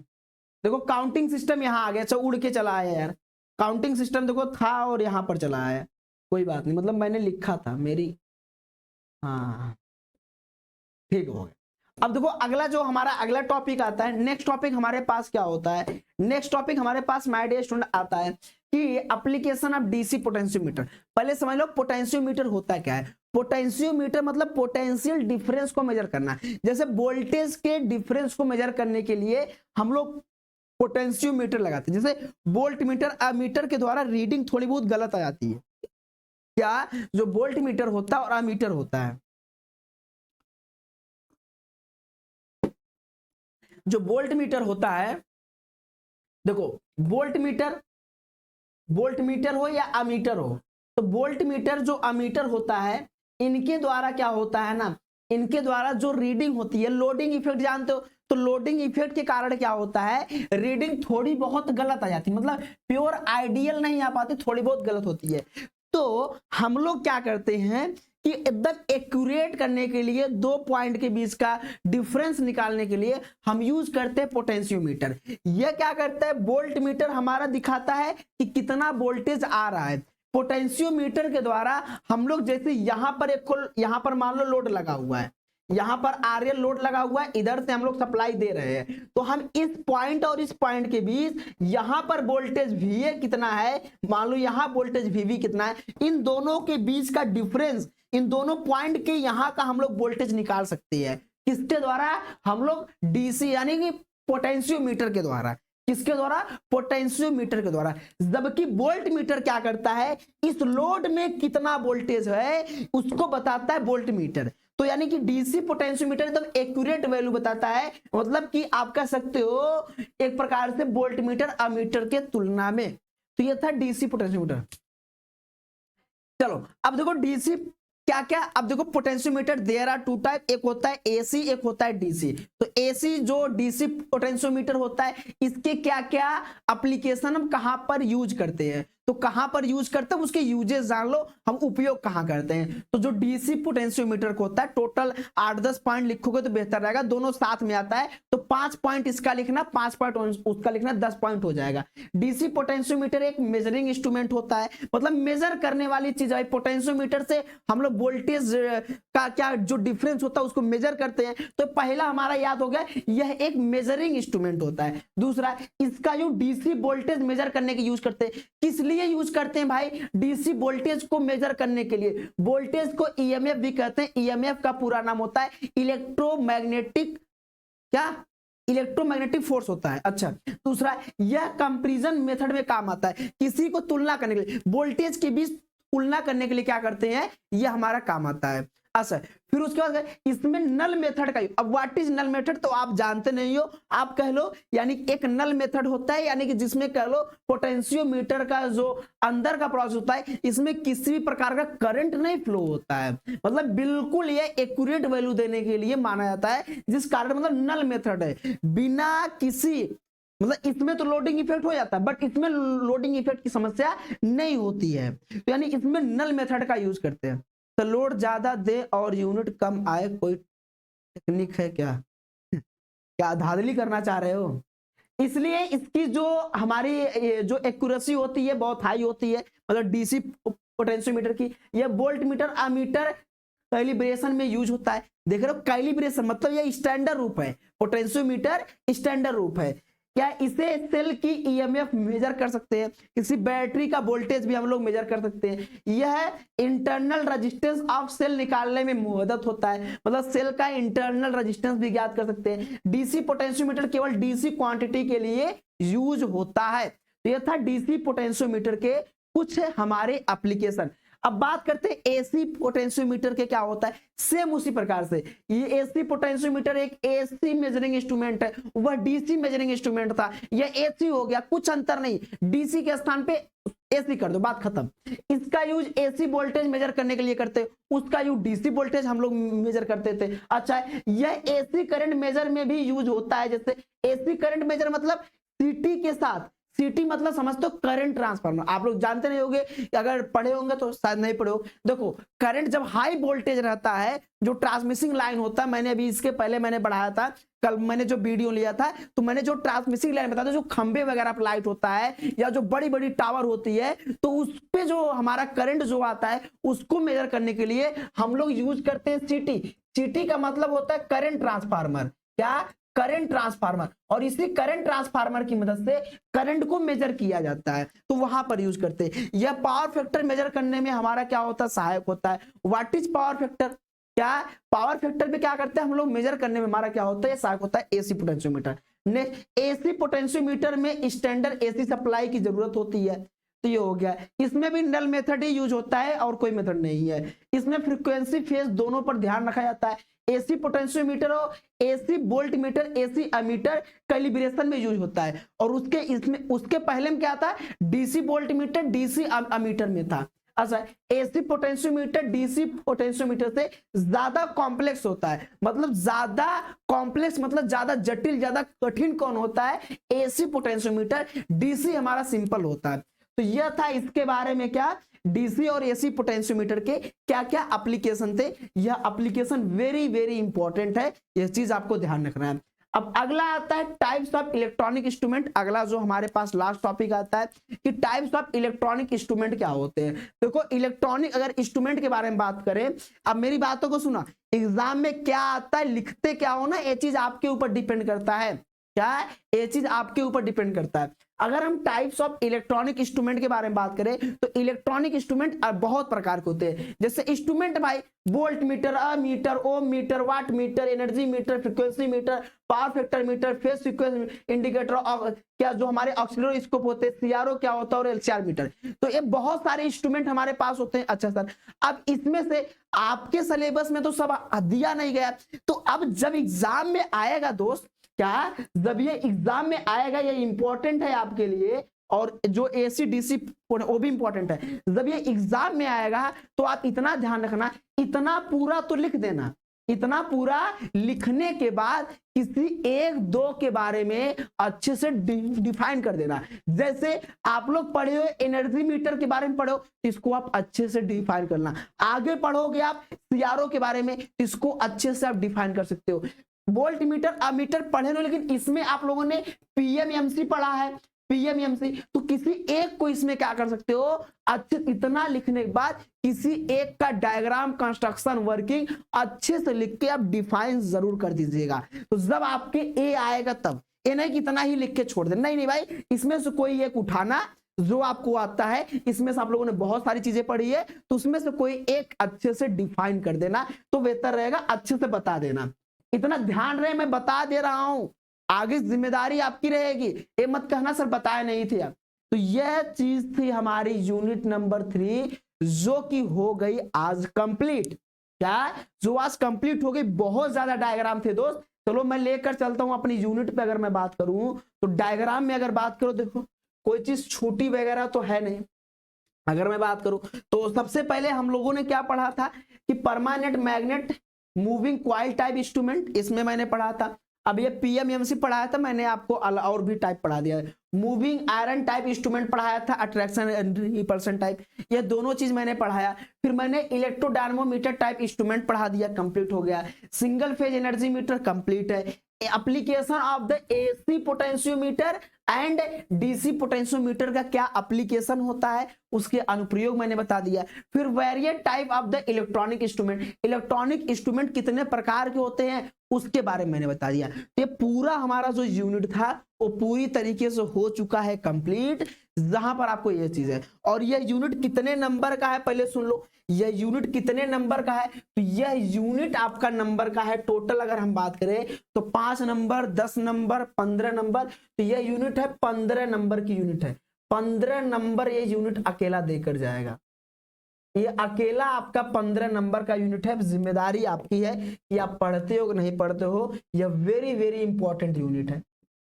देखो काउंटिंग सिस्टम यहाँ आ गया, अच्छा उड़ के चला आया यार, काउंटिंग सिस्टम देखो था और यहाँ पर चला आया, कोई बात नहीं, मतलब मैंने लिखा था मेरी, हाँ ठीक हो गया। अब देखो अगला जो हमारा अगला टॉपिक आता है, नेक्स्ट टॉपिक हमारे पास क्या होता है, नेक्स्ट टॉपिक हमारे पास माय डियर स्टूडेंट आता है कि एप्लीकेशन ऑफ डीसी पोटेंशियोमीटर। पहले समझ लो पोटेंशियोमीटर होता क्या है। पोटेंशियोमीटर मतलब पोटेंशियल डिफरेंस को मेजर करना। जैसे वोल्टेज के डिफरेंस को मेजर करने के लिए हम लोग पोटेंशियोमीटर लगाते हैं। जैसे वोल्ट मीटर अमीटर के द्वारा रीडिंग थोड़ी बहुत गलत आ जाती है, क्या जो वोल्ट मीटर होता है और अमीटर होता है, जो वोल्ट मीटर होता है, देखो वोल्ट मीटर हो या अमीटर हो, तो वोल्ट मीटर जो अमीटर होता है इनके द्वारा क्या होता है ना, इनके द्वारा जो रीडिंग होती है, लोडिंग इफेक्ट जानते हो, तो लोडिंग इफेक्ट के कारण क्या होता है, रीडिंग थोड़ी बहुत गलत आ जाती है, मतलब प्योर आइडियल नहीं आ पाती, थोड़ी बहुत गलत होती है। तो हम लोग क्या करते हैं कि एकदम एक्यूरेट करने के लिए 2 पॉइंट के बीच का डिफरेंस निकालने के लिए हम यूज करते हैं पोटेंशियोमीटर। यह क्या करता है, वोल्ट मीटर हमारा दिखाता है कि कितना वोल्टेज आ रहा है। पोटेंशियोमीटर के द्वारा हम लोग जैसे यहां पर मान लो लोड लगा हुआ है, यहाँ पर RL लोड लगा हुआ है, इधर से हम लोग सप्लाई दे रहे हैं, तो हम इस पॉइंट और इस पॉइंट के बीच यहाँ पर वोल्टेज VA कितना है, मान लो यहाँ वोल्टेज VB कितना है, इन दोनों के बीच का डिफरेंस, इन दोनों पॉइंट के यहाँ का हम लोग वोल्टेज निकाल सकते हैं। किसके द्वारा? हम लोग DC यानी कि पोटेंशियोमीटर के द्वारा। किसके द्वारा? पोटेंशियोमीटर के द्वारा। जबकि वोल्ट मीटर क्या करता है, इस लोड में कितना वोल्टेज है उसको बताता है वोल्ट मीटर। तो यानी कि डीसी पोटेंशियोमीटर एकदम एक्यूरेट वैल्यू बताता है, मतलब कि आप कह सकते हो एक प्रकार से वोल्ट मीटर अमीटर के तुलना में। तो ये था डीसी पोटेंशियोमीटर। चलो अब देखो डीसी क्या क्या, अब देखो potentiometer there are two type, एक होता है एसी, एक होता है डीसी। तो एसी जो डीसी पोटेंशियोमीटर होता है, इसके क्या क्या एप्लीकेशन हम कहां पर यूज करते हैं, तो कहां पर यूज करते हैं उसके यूजेस जान लो, हम उपयोग कहां करते हैं। तो जो डीसी पोटेंशियोमीटर को होता है, टोटल 8-10 पॉइंट लिखोगे तो बेहतर रहेगा, दोनों साथ में आता है, तो 5 पॉइंट इसका लिखना, 5 पॉइंट उसका लिखना, 10 पॉइंट हो जाएगा। डीसी पोटेंशियोमीटर एक मेजरिंग इंस्ट्रूमेंट होता है, मतलब मेजर करने वाली चीज है। पोटेंशियोमीटर से हम लोग वोल्टेज का क्या जो डिफरेंस होता है उसको मेजर करते हैं। तो पहला हमारा याद हो गया, यह एक मेजरिंग इंस्ट्रूमेंट होता है। दूसरा, इसका जो डीसी वोल्टेज मेजर करने के यूज करते हैं, किस लिए यूज करते हैं भाई? डीसी वोल्टेज को मेजर करने के लिए। वोल्टेज को ईएमएफ भी कहते हैं, ईएमएफ का पूरा नाम होता है इलेक्ट्रोमैग्नेटिक, क्या? इलेक्ट्रोमैग्नेटिक फोर्स होता है। अच्छा, दूसरा, यह कंपैरिजन मेथड में काम आता है, किसी को तुलना करने के लिए, वोल्टेज के बीच तुलना करने के लिए क्या करते हैं, यह हमारा काम आता है। अच्छा, फिर उसके बाद इसमें नल मेथड का, अब व्हाट इज नल मेथड तो आप जानते नहीं हो, आप कह लो यानी एक नल मेथड होता है, यानी कि जिसमें कह लो पोटेंशियोमीटर का जो अंदर का प्रोसेस होता है, इसमें किसी भी प्रकार का करंट नहीं फ्लो होता है, मतलब बिल्कुल ये एक्यूरेट वैल्यू देने के लिए माना जाता है, जिस कारण मतलब नल मेथड है। बिना किसी, मतलब इसमें तो लोडिंग इफेक्ट हो जाता है, बट इसमें लोडिंग इफेक्ट की समस्या नहीं होती है, तो यानी इसमें नल मेथड का यूज करते हैं। तो लोड ज्यादा दे और यूनिट कम आए, कोई टेक्निक है क्या? क्या धांधली करना चाह रहे हो? इसलिए इसकी जो हमारी जो एक्यूरेसी होती है बहुत हाई होती है, मतलब डीसी पोटेंशियोमीटर की। यह वोल्ट मीटर अमीटर कैलिब्रेशन में यूज होता है। देख रहे हो, कैलिब्रेशन मतलब यह स्टैंडर्ड रूप है, पोटेंशियोमीटर स्टैंडर्ड रूप है। क्या इसे सेल की ईएमएफ मेजर कर सकते हैं, किसी बैटरी का वोल्टेज भी हम लोग मेजर कर सकते हैं। यह इंटरनल रेजिस्टेंस ऑफ सेल निकालने में मदद होता है, मतलब सेल का इंटरनल रेजिस्टेंस भी ज्ञात कर सकते हैं। डीसी पोटेंशियोमीटर केवल डीसी क्वांटिटी के लिए यूज होता है। तो यह था डीसी पोटेंशियोमीटर के कुछ हमारे एप्लीकेशन। अब बात करते हैं एसी पोटेंशियोमीटर के क्या होता है। सेम उसी प्रकार से ये एसी पोटेंशियोमीटर एक एसी मेजरिंग इंस्ट्रूमेंट है, वह डीसी मेजरिंग इंस्ट्रूमेंट था, यह एसी हो गया, कुछ अंतर नहीं, डीसी के स्थान पे एसी कर दो, बात खत्म। इसका यूज एसी वोल्टेज मेजर करने के लिए करते, उसका यूज डीसी वोल्टेज हम लोग मेजर करते थे। अच्छा, यह एसी करंट मेजर में भी यूज होता है, जैसे एसी करंट मेजर मतलब सीटी के साथ, सीटी मतलब समझते हो करंट ट्रांसफार्मर, आप लोग जानते नहीं होंगे, अगर पढ़े होंगे तो शायद नहीं पढ़े हो। देखो करंट जब हाई वोल्टेज रहता है, जो ट्रांसमिशन लाइन होता है, मैंने अभी इसके पहले मैंने बढ़ाया था, कल मैंने जो वीडियो लिया था, तो मैंने जो ट्रांसमिशन लाइन बताया था, जो खंबे वगैरह पर लाइट होता है या जो बड़ी बड़ी टावर होती है, तो उस पे जो हमारा करंट जो आता है उसको मेजर करने के लिए हम लोग यूज करते हैं सीटी। सीटी का मतलब होता है करंट ट्रांसफार्मर, क्या? Current transformer. और इसी करंट ट्रांसफार्मर की मदद से करंट को मेजर किया जाता है, तो वहां पर यूज करते हैं। यह पावर फैक्टर मेजर करने में हमारा क्या होता है, सहायक होता है। What is power factor? क्या पावर फैक्टर पे क्या करते हैं हम लोग, मेजर करने में हमारा क्या होता है, सहायक होता है AC potentiometer. Next, AC potentiometer में स्टैंडर्ड एसी सप्लाई की जरूरत होती है, तो ये हो गया। इसमें भी नल मेथड ही यूज होता है और कोई मेथड नहीं है। इसमें फ्रीक्वेंसी फेज दोनों पर ध्यान रखा जाता है। एसी पोटेंशियोमीटर और AC volt meter, AC ammeter calibration में यूज होता है। और उसके पहले में क्या था, DC volt meter DC ammeter में था। अच्छा, एसी पोटेंशियोमीटर डीसी पोटेंशियोमीटर से ज्यादा कॉम्प्लेक्स होता है, मतलब ज्यादा कॉम्प्लेक्स मतलब ज्यादा जटिल, ज्यादा कठिन कौन होता है, एसी पोटेंशियोमीटर। डीसी हमारा सिंपल होता है। तो यह था इसके बारे में, क्या डीसी और एसी पोटेंशियोमीटर के क्या क्या एप्लीकेशन थे। यह एप्लीकेशन वेरी वेरी इंपॉर्टेंट है, यह चीज आपको ध्यान रखना है। अब अगला आता है टाइप्स ऑफ इलेक्ट्रॉनिक इंस्ट्रूमेंट। अगला जो हमारे पास लास्ट टॉपिक आता है कि टाइप्स ऑफ इलेक्ट्रॉनिक इंस्ट्रूमेंट क्या होते हैं। देखो इलेक्ट्रॉनिक अगर इंस्ट्रूमेंट के बारे में बात करें, अब मेरी बातों को सुना, एग्जाम में क्या आता है, लिखते क्या हो ना, ये चीज आपके ऊपर डिपेंड करता है। क्या है, ये चीज आपके ऊपर डिपेंड करता है। अगर हम टाइप्स ऑफ इलेक्ट्रॉनिक इंस्ट्रूमेंट के बारे में बात करें तो इलेक्ट्रॉनिक इंस्ट्रूमेंट बहुत प्रकार के होते हैं। जैसे इंस्ट्रूमेंट भाई, volt meter, ammeter, ohm meter, watt meter, energy meter, frequency meter, power factor meter, phase sequence indicator, और क्या जो हमारे ऑक्सीलरोस्कोप होते हैं, सीआरओ क्या होता है, और एलसीआर मीटर। तो ये बहुत सारे इंस्ट्रूमेंट हमारे पास होते हैं। अच्छा सर, अब इसमें से आपके सिलेबस में तो सब दिया नहीं गया, तो अब जब एग्जाम में आएगा दोस्त, क्या जब ये एग्जाम में आएगा, ये इंपॉर्टेंट है आपके लिए, और जो एसी डीसी वो भी इंपॉर्टेंट है। जब ये एग्जाम में आएगा तो आप इतना ध्यान रखना, इतना पूरा तो लिख देना, इतना पूरा लिखने के बाद किसी एक दो के बारे में अच्छे से डिफाइन कर देना। जैसे आप लोग पढ़े हो एनर्जी मीटर के बारे में पढ़ो, तो इसको आप अच्छे से डिफाइन करना। आगे पढ़ोगे आप सीआरओ के बारे में, इसको अच्छे से आप डिफाइन कर सकते हो। वोल्ट मीटर, अमीटर पढ़े लो, लेकिन इसमें आप लोगों ने पीएमएमसी पढ़ा है, पीएमएमसी, तो किसी एक को इसमें क्या कर सकते हो, अच्छे इतना लिखने के बाद किसी एक का डायग्राम, कंस्ट्रक्शन, वर्किंग अच्छे से लिख के आप डिफाइन जरूर कर दीजिएगा। तो जब आपके ए आएगा तब, ए नहीं कितना ही लिख के छोड़ दे, नहीं नहीं भाई, इसमें से कोई एक उठाना जो आपको आता है। इसमें से आप लोगों ने बहुत सारी चीजें पढ़ी है, तो उसमें से कोई एक अच्छे से डिफाइन कर देना तो बेहतर रहेगा, अच्छे से बता देना। इतना ध्यान रहे, मैं बता दे रहा हूं, आगे जिम्मेदारी आपकी रहेगी। ये मत कहना सर बताए नहीं थे आप। तो यह चीज थी हमारी यूनिट नंबर 3, जो कि हो गई आज कंप्लीट। क्या, जो आज कंप्लीट हो गई। बहुत ज्यादा डायग्राम थे दोस्त। चलो मैं लेकर चलता हूं अपनी यूनिट पे। अगर मैं बात करूं तो डायग्राम में अगर बात करो, देखो कोई चीज छोटी वगैरह तो है नहीं। अगर मैं बात करूं तो सबसे पहले हम लोगों ने क्या पढ़ा था कि permanent magnet moving coil type instrument, इसमें मैंने पढ़ा था। अब ये पीएमएमसी पढ़ाया था मैंने आपको, और भी टाइप पढ़ा दिया है। मूविंग आयरन टाइप इंस्ट्रूमेंट पढ़ाया था, अट्रैक्शन रिपल्शन टाइप, ये दोनों चीज मैंने पढ़ाया। फिर मैंने इलेक्ट्रोडायनमोमीटर टाइप इंस्ट्रूमेंट पढ़ा दिया, कंप्लीट हो गया। Single phase energy meter complete है। Application of the AC potentiometer and DC potentiometer का क्या एप्लीकेशन होता है, उसके अनुप्रयोग मैंने बता दिया। फिर variate type of the electronic instrument, electronic instrument कितने प्रकार के होते हैं उसके बारे में मैंने बता दिया। तो ये पूरा हमारा जो यूनिट था वो पूरी तरीके से हो चुका है कंप्लीट, जहां पर आपको ये चीज है। और ये यूनिट कितने नंबर का है पहले सुन लो, यह यूनिट कितने नंबर का है। तो यह यूनिट आपका नंबर का है टोटल, अगर हम बात करें तो 5 नंबर, 10 नंबर, 15 नंबर। तो यह यूनिट है 15 नंबर की यूनिट है। 15 नंबर ये यूनिट अकेला देकर जाएगा। ये अकेला आपका 15 नंबर का यूनिट है। जिम्मेदारी आपकी है कि आप पढ़ते हो कि नहीं पढ़ते हो। यह वेरी वेरी इंपॉर्टेंट यूनिट है,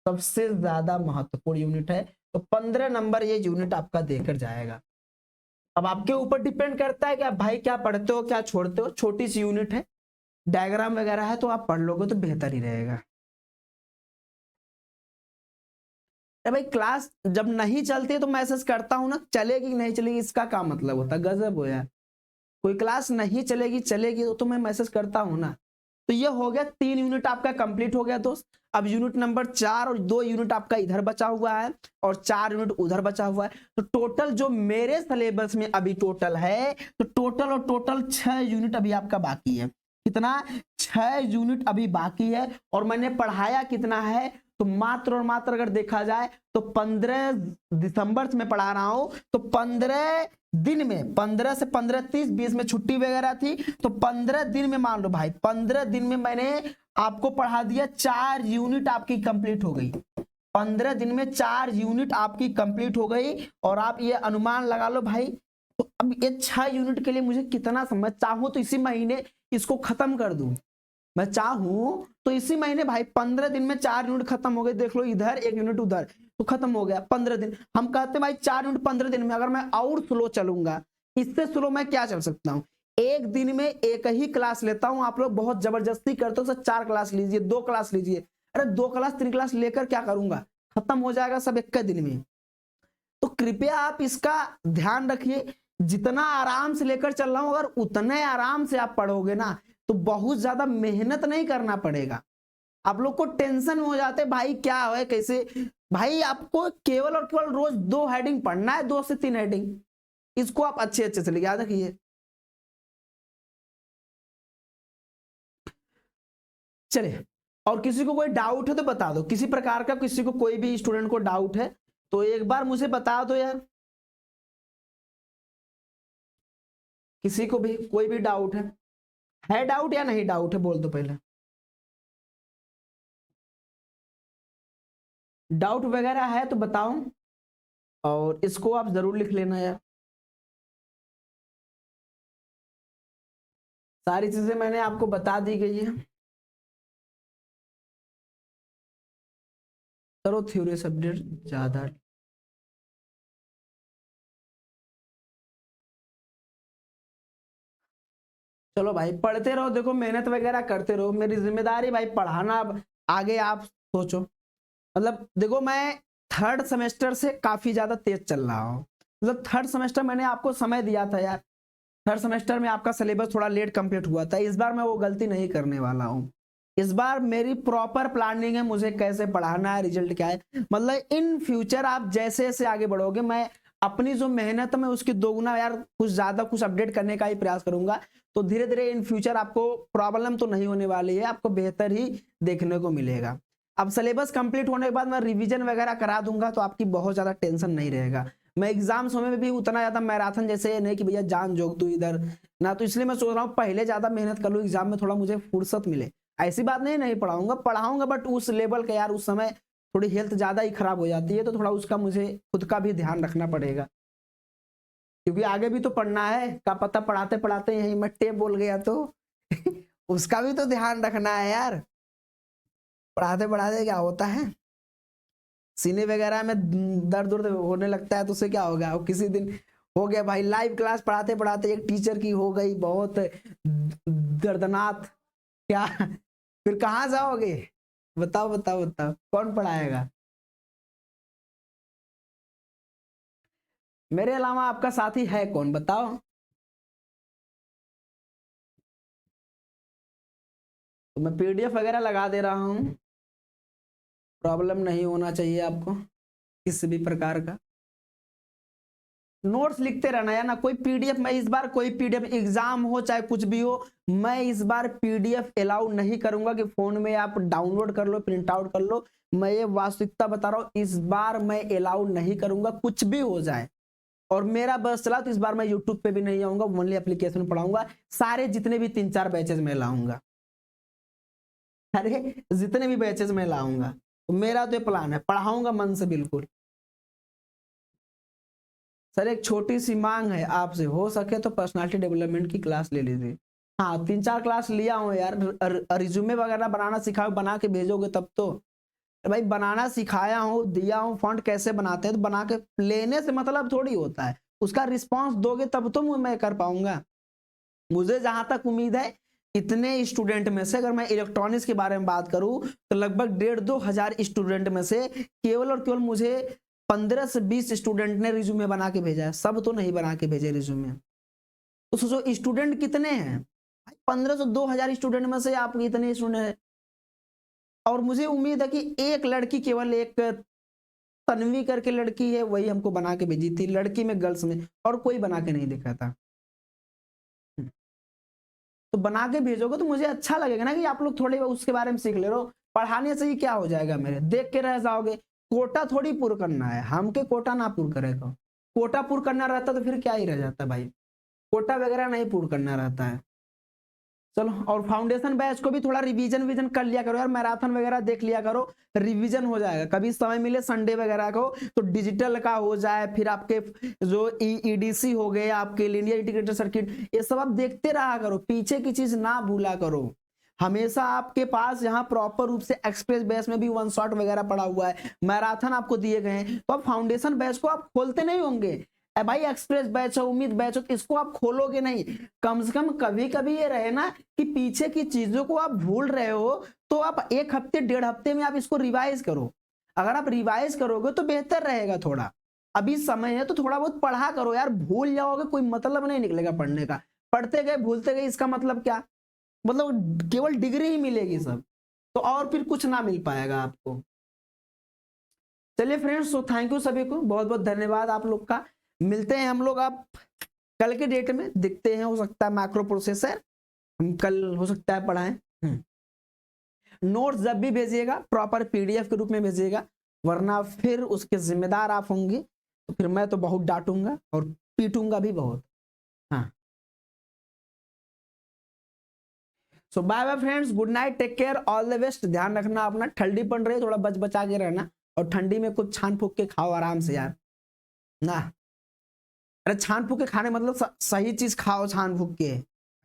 सबसे ज्यादा महत्वपूर्ण यूनिट है। तो 15 नंबर ये यूनिट आपका देकर जाएगा। अब आपके ऊपर डिपेंड करता है कि आप भाई क्या पढ़ते हो क्या छोड़ते हो। छोटी सी यूनिट है, डायग्राम वगैरह है तो आप पढ़ लोगे तो बेहतर ही रहेगा। भाई क्लास जब नहीं चलती तो मैसेज करता हूं ना, चलेगी नहीं चलेगी इसका क्या मतलब होता है, गजब हो यार। कोई क्लास नहीं चलेगी चलेगी तो मैं मैसेज करता हूं ना। तो ये हो गया 3 यूनिट आपका कंप्लीट हो गया दोस्त। अब यूनिट नंबर 4 और 2 यूनिट आपका इधर बचा हुआ है और 4 यूनिट उधर बचा हुआ है। तो टोटल जो मेरे सिलेबस में अभी टोटल है, तो टोटल 6 यूनिट अभी आपका बाकी है। कितना, 6 यूनिट अभी बाकी है। और मैंने पढ़ाया कितना है, तो मात्र और मात्र अगर देखा जाए तो 15 दिसंबर से मैं पढ़ा रहा हूं। तो 15 दिन में, 15 से 15, 30, 20 में छुट्टी वगैरह थी, तो 15 दिन में मान लो भाई, 15 दिन में मैंने आपको पढ़ा दिया, 4 यूनिट आपकी कंप्लीट हो गई। 15 दिन में 4 यूनिट आपकी कंप्लीट हो गई। और आप ये अनुमान लगा लो भाई, तो अब ये 6 यूनिट के लिए मुझे कितना समय, चाहूं तो इसी महीने इसको खत्म कर दूं। मैं चाहूं तो इसी महीने भाई 15 दिन में 4 यूनिट खत्म हो गए। देख लो इधर 1 यूनिट उधर, तो खत्म हो गया 15 दिन। हम कहते भाई 4 यूनिट 15 दिन में। अगर मैं और स्लो चलूंगा, इससे स्लो मैं क्या चल सकता हूँ, एक दिन में एक ही क्लास लेता हूँ। आप लोग बहुत जबरदस्ती करते हो, 4 क्लास लीजिए, 2 क्लास लीजिए। अरे 2 क्लास 3 क्लास लेकर क्या करूंगा, खत्म हो जाएगा सब एक दिन में। तो कृपया आप इसका ध्यान रखिए। जितना आराम से लेकर चल रहा हूं, अगर उतने आराम से आप पढ़ोगे ना, तो बहुत ज्यादा मेहनत नहीं करना पड़ेगा। आप लोग को टेंशन में हो जाते भाई क्या है कैसे। भाई आपको केवल और केवल रोज 2 हेडिंग पढ़ना है, 2 से 3 हेडिंग, इसको आप अच्छे अच्छे से याद रखिए। चलिए, और किसी को कोई डाउट है तो बता दो, किसी प्रकार का किसी को कोई भी स्टूडेंट को डाउट है तो एक बार मुझे बता दो यार। किसी को भी कोई भी डाउट है डाउट या नहीं डाउट है, बोल दो पहले। डाउट वगैरह है तो बताओ, और इसको आप जरूर लिख लेना यार। सारी चीजें मैंने आपको बता दी गई है। करो थ्योरी सब्जेक्ट ज्यादा। चलो भाई पढ़ते रहो, देखो मेहनत वगैरह करते रहो, मेरी जिम्मेदारी भाई पढ़ाना। अब आगे आप सोचो, मतलब देखो मैं 3rd सेमेस्टर से काफी ज्यादा तेज चल रहा हूँ। मतलब 3rd सेमेस्टर मैंने आपको समय दिया था यार, 3rd सेमेस्टर में आपका सिलेबस थोड़ा लेट कंप्लीट हुआ था। इस बार मैं वो गलती नहीं करने वाला हूँ। इस बार मेरी प्रॉपर प्लानिंग है, मुझे कैसे पढ़ाना है, रिजल्ट क्या है। मतलब इन फ्यूचर आप जैसे जैसे आगे बढ़ोगे, मैं अपनी जो मेहनत है मैं उसकी दोगुना यार कुछ ज्यादा कुछ अपडेट करने का ही प्रयास करूंगा। तो धीरे धीरे इन फ्यूचर आपको प्रॉब्लम तो नहीं होने वाली है, आपको बेहतर ही देखने को मिलेगा। अब सिलेबस कंप्लीट होने के बाद मैं रिवीजन वगैरह करा दूंगा, तो आपकी बहुत ज्यादा टेंशन नहीं रहेगा। मैं एग्जाम समय में भी उतना ज्यादा मैराथन जैसे नहीं कि भैया जान जोग तू इधर ना, तो इसलिए मैं सोच रहा हूँ पहले ज्यादा मेहनत कर लूँ, एग्जाम में थोड़ा मुझे फुर्सत मिले। ऐसी बात नहीं नहीं पढ़ाऊंगा, पढ़ाऊंगा बट उस लेवल का यार, उस समय थोड़ी हेल्थ ज्यादा ही खराब हो जाती है, तो थोड़ा उसका मुझे खुद का भी ध्यान रखना पड़ेगा, क्योंकि आगे भी तो पढ़ना है। का पता पढ़ाते पढ़ाते यही मैं टेप बोल गया तो उसका भी तो ध्यान रखना है यार। पढ़ाते पढ़ाते क्या होता है, सीने वगैरह में दर्द उर्द होने लगता है तो उससे क्या होगा। और किसी दिन हो गया भाई लाइव क्लास पढ़ाते पढ़ाते एक टीचर की हो गई बहुत दर्दनाक, क्या फिर कहाँ जाओगे, बताओ बताओ बताओ कौन पढ़ाएगा। मेरे अलावा आपका साथी है कौन बताओ। तो मैं पीडीएफ वगैरह लगा दे रहा हूँ, प्रॉब्लम नहीं होना चाहिए आपको किसी भी प्रकार का। नोट्स लिखते रहना या ना, कोई पीडीएफ मैं इस बार कोई पीडीएफ एग्जाम हो चाहे कुछ भी हो, मैं इस बार पीडीएफ अलाउ नहीं करूंगा कि फोन में आप डाउनलोड कर लो प्रिंट आउट कर लो। मैं ये वास्तविकता बता रहा हूँ, इस बार मैं अलाउ नहीं करूंगा कुछ भी हो जाए। और मेरा बस चला तो इस बार मैं यूट्यूब पे भी नहीं आऊंगा, ओनली एप्लीकेशन में पढ़ाऊंगा। सारे जितने भी 3-4 बैचेज में लाऊंगा, अरे जितने भी बैचेज में लाऊंगा, तो मेरा तो प्लान है पढ़ाऊंगा मन से बिल्कुल। सर एक छोटी सी मांग है आपसे, हो सके तो पर्सनालिटी डेवलपमेंट की क्लास ले लीजिए। हाँ 3-4 क्लास लिया हूँ यार, रिज्यूमे वगैरह बनाना सिखाओ, बना के भेजोगे तब तो। भाई बनाना सिखाया हूँ, दिया हूँ फॉन्ट कैसे बनाते हैं, तो बना के लेने से मतलब थोड़ी होता है, उसका रिस्पॉन्स दोगे तब तो मैं कर पाऊंगा। मुझे जहां तक उम्मीद है, इतने स्टूडेंट में से अगर मैं इलेक्ट्रॉनिक्स के बारे में बात करूं तो लगभग 1,500-2 हजार स्टूडेंट में से केवल और केवल मुझे 15 से 20 स्टूडेंट ने रिज्यूमे बना के भेजा है, सब तो नहीं बना के भेजे रिज्यूमे। तो सोचो स्टूडेंट कितने हैं, 15 से 2 हजार स्टूडेंट में से आप इतने स्टूडेंट हैं। और मुझे उम्मीद है कि एक लड़की, केवल एक तन्वी करके लड़की है, वही हमको बना के भेजी थी, लड़की में गर्ल्स में, और कोई बना के नहीं दिखा था। तो बना के भेजोगे तो मुझे अच्छा लगेगा ना कि आप लोग थोड़े उसके बारे में सीख ले रहे हो। पढ़ाने से ही क्या हो जाएगा, मेरे देख के रह जाओगे। कोटा थोड़ी पूरा करना है, हमके कोटा ना पूरा करेगा। कोटा पूरा करना रहता तो फिर क्या ही रह जाता भाई, कोटा वगैरह नहीं पूरा करना रहता है। चलो, और फाउंडेशन बैच को भी थोड़ा रिवीजन कर लिया करो यार, मैराथन वगैरह देख लिया करो, रिवीजन हो जाएगा। कभी समय मिले संडे वगैरह को तो डिजिटल का हो जाए, फिर आपके जो ईडीसी हो गए, आपके इंडिया इंटीग्रेटेड सर्किट, ये सब आप देखते रहा करो, पीछे की चीज ना भूला करो। हमेशा आपके पास यहाँ प्रॉपर रूप से एक्सप्रेस बैच में भी 1 शॉट वगैरह पड़ा हुआ है, मैराथन आपको दिए गए हैं, तो आप फाउंडेशन बैच को आप खोलते नहीं होंगे। भाई एक्सप्रेस बैच हो, उम्मीद बैच हो, इसको आप खोलोगे नहीं। कम से कम कभी कभी ये रहे ना कि पीछे की चीजों को आप भूल रहे हो, तो आप 1 हफ्ते 1.5 हफ्ते में आप इसको रिवाइज करो। अगर आप रिवाइज करोगे तो बेहतर रहेगा। थोड़ा अभी समय है तो थोड़ा बहुत पढ़ा करो यार, भूल जाओगे कोई मतलब नहीं निकलेगा पढ़ने का। पढ़ते गए भूलते गए, इसका मतलब क्या, मतलब केवल डिग्री ही मिलेगी सब। तो और फिर कुछ ना मिल पाएगा आपको। चलिए फ्रेंड्स, तो थैंक यू सभी को, बहुत बहुत धन्यवाद आप लोग का। मिलते हैं हम लोग आप कल के डेट में, दिखते हैं, हो सकता है मैक्रो प्रोसेसर हम कल हो सकता है पढ़ाएं। नोट्स जब भी भेजिएगा प्रॉपर पीडीएफ के रूप में भेजिएगा, वरना फिर उसके जिम्मेदार आप होंगे, तो फिर मैं तो बहुत डांटूंगा और पीटूंगा भी बहुत। हाँ, so bye bye friends, good night, take care, all the best. ध्यान रखना अपना, ठंडी पड़ रही है, थोड़ा बच बचा के रहना, और ठंडी में कुछ छान फूक के खाओ आराम से यार ना। अरे छान फूक के खाने मतलब सही चीज खाओ, छान फूक के,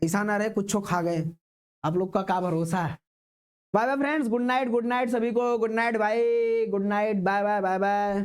ऐसा ना रहे कुछ खा गए, आप लोग का क्या भरोसा है। Bye bye friends, good night सभी को, गुड नाइट भाई, good night, bye bye bye bye.